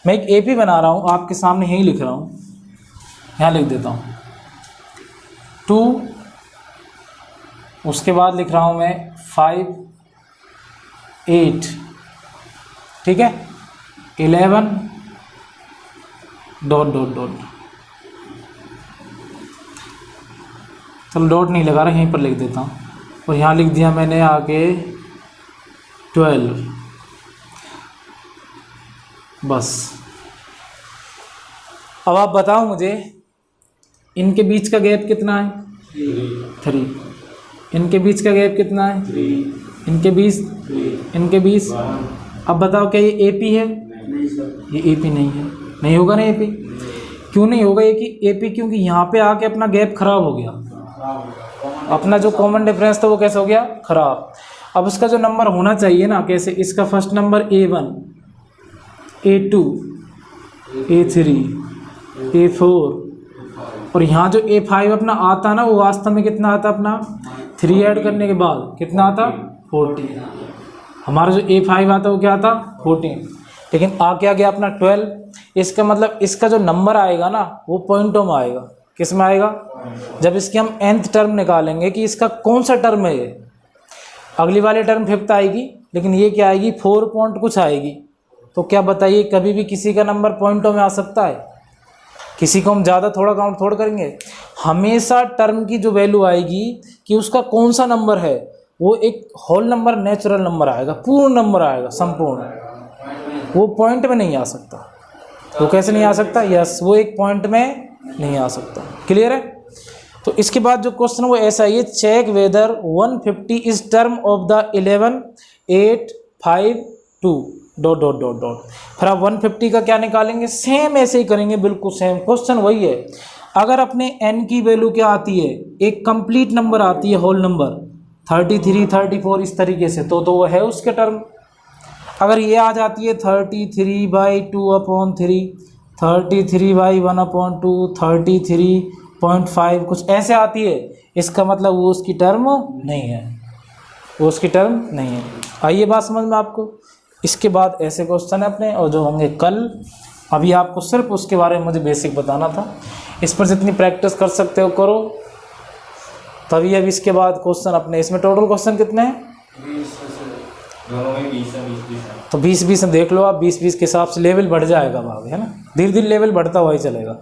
मैं एक AP बना रहा हूँ, आपके सामने यही लिख रहा हूँ, यहाँ लिख देता हूँ 2, उसके बाद लिख रहा हूँ मैं 5 8, ठीक है, 11 ... चलो डॉट नहीं लगा रहा, यहीं पर लिख देता हूँ, और यहाँ लिख दिया मैंने आगे 12, बस। अब आप बताओ मुझे इनके बीच का गैप कितना है? 3। इनके बीच का गैप कितना है? 3। इनके बीच अब बताओ क्या ये AP है? ये AP नहीं है, नहीं होगा ना AP। क्यों नहीं होगा ये कि AP? क्योंकि यहाँ पे आके अपना गैप खराब हो गया, अपना जो कॉमन डिफरेंस था वो कैसे हो गया? खराब। अब उसका जो नंबर होना चाहिए ना, कैसे? इसका first number A1 A2 A3 A4, और यहाँ जो A5 अपना आता ना, वो वास्तव में कितना आता अपना? 3 ऐड करने के बाद कितना आता? 14। हमारा जो A5 आता वो क्या आता? 14। लेकिन आ क्या गया अपना 12। इसका मतलब इसका जो नंबर आएगा ना वो पॉइंटों में आएगा। किस में आएगा? जब इसकी हम nth टर्म निकालेंगे कि इसका कौन सा टर्म है ये, अगली वाली टर्म 5th आएगी, लेकिन ये क्या आएगी? 4 पॉइंट कुछ आएगी। तो क्या बताइए, कभी भी किसी का नंबर पॉइंटों में आ सकता है? किसी को हम ज़्यादा थोड़ा काउंट थोड़ा करेंगे। हमेशा टर्म की जो वैल्यू आएगी कि उसका कौन सा नंबर है, वो एक होल नंबर, नेचुरल नंबर आएगा, पूर्ण नंबर आएगा, संपूर्ण। वो पॉइंट में नहीं आ सकता। वो कैसे नहीं आ सकता? यस, वो एक पॉइंट में नहीं आ सकता। क्लियर है? तो इसके बाद जो क्वेश्चन वो ऐसा है, check whether 150 is term of the 11 8 5 2 ... फिर आप 150 का क्या निकालेंगे? सेम ऐसे ही करेंगे, बिल्कुल सेम। क्वेश्चन वही है। अगर अपने n की वैल्यू क्या आती है? एक कंप्लीट नंबर आती है, होल नंबर 33 34 इस तरीके से, तो वो है उसके टर्म। अगर ये आ जाती है 33/2/3 33/1/2 33.5 कुछ ऐसे आती है, इसका मतलब वो उसकी टर्म नहीं है, वो उसकी टर्म नहीं है। आइए बात समझ में आपको। इसके बाद ऐसे क्वेश्चन है अपने, और जो होंगे कल। अभी आपको सिर्फ उसके बारे में मुझे बेसिक बताना था। इस पर जितनी प्रैक्टिस कर सकते हो करो, तभी अब इसके बाद क्वेश्चन अपने। इसमें टोटल क्वेश्चन कितने हैं? 20 तो 20 में देख लो आप। 20 के हिसाब से लेवल बढ़ जाएगा भाग, है ना। धीरे धीरे लेवल बढ़ता हुआ ही चलेगा।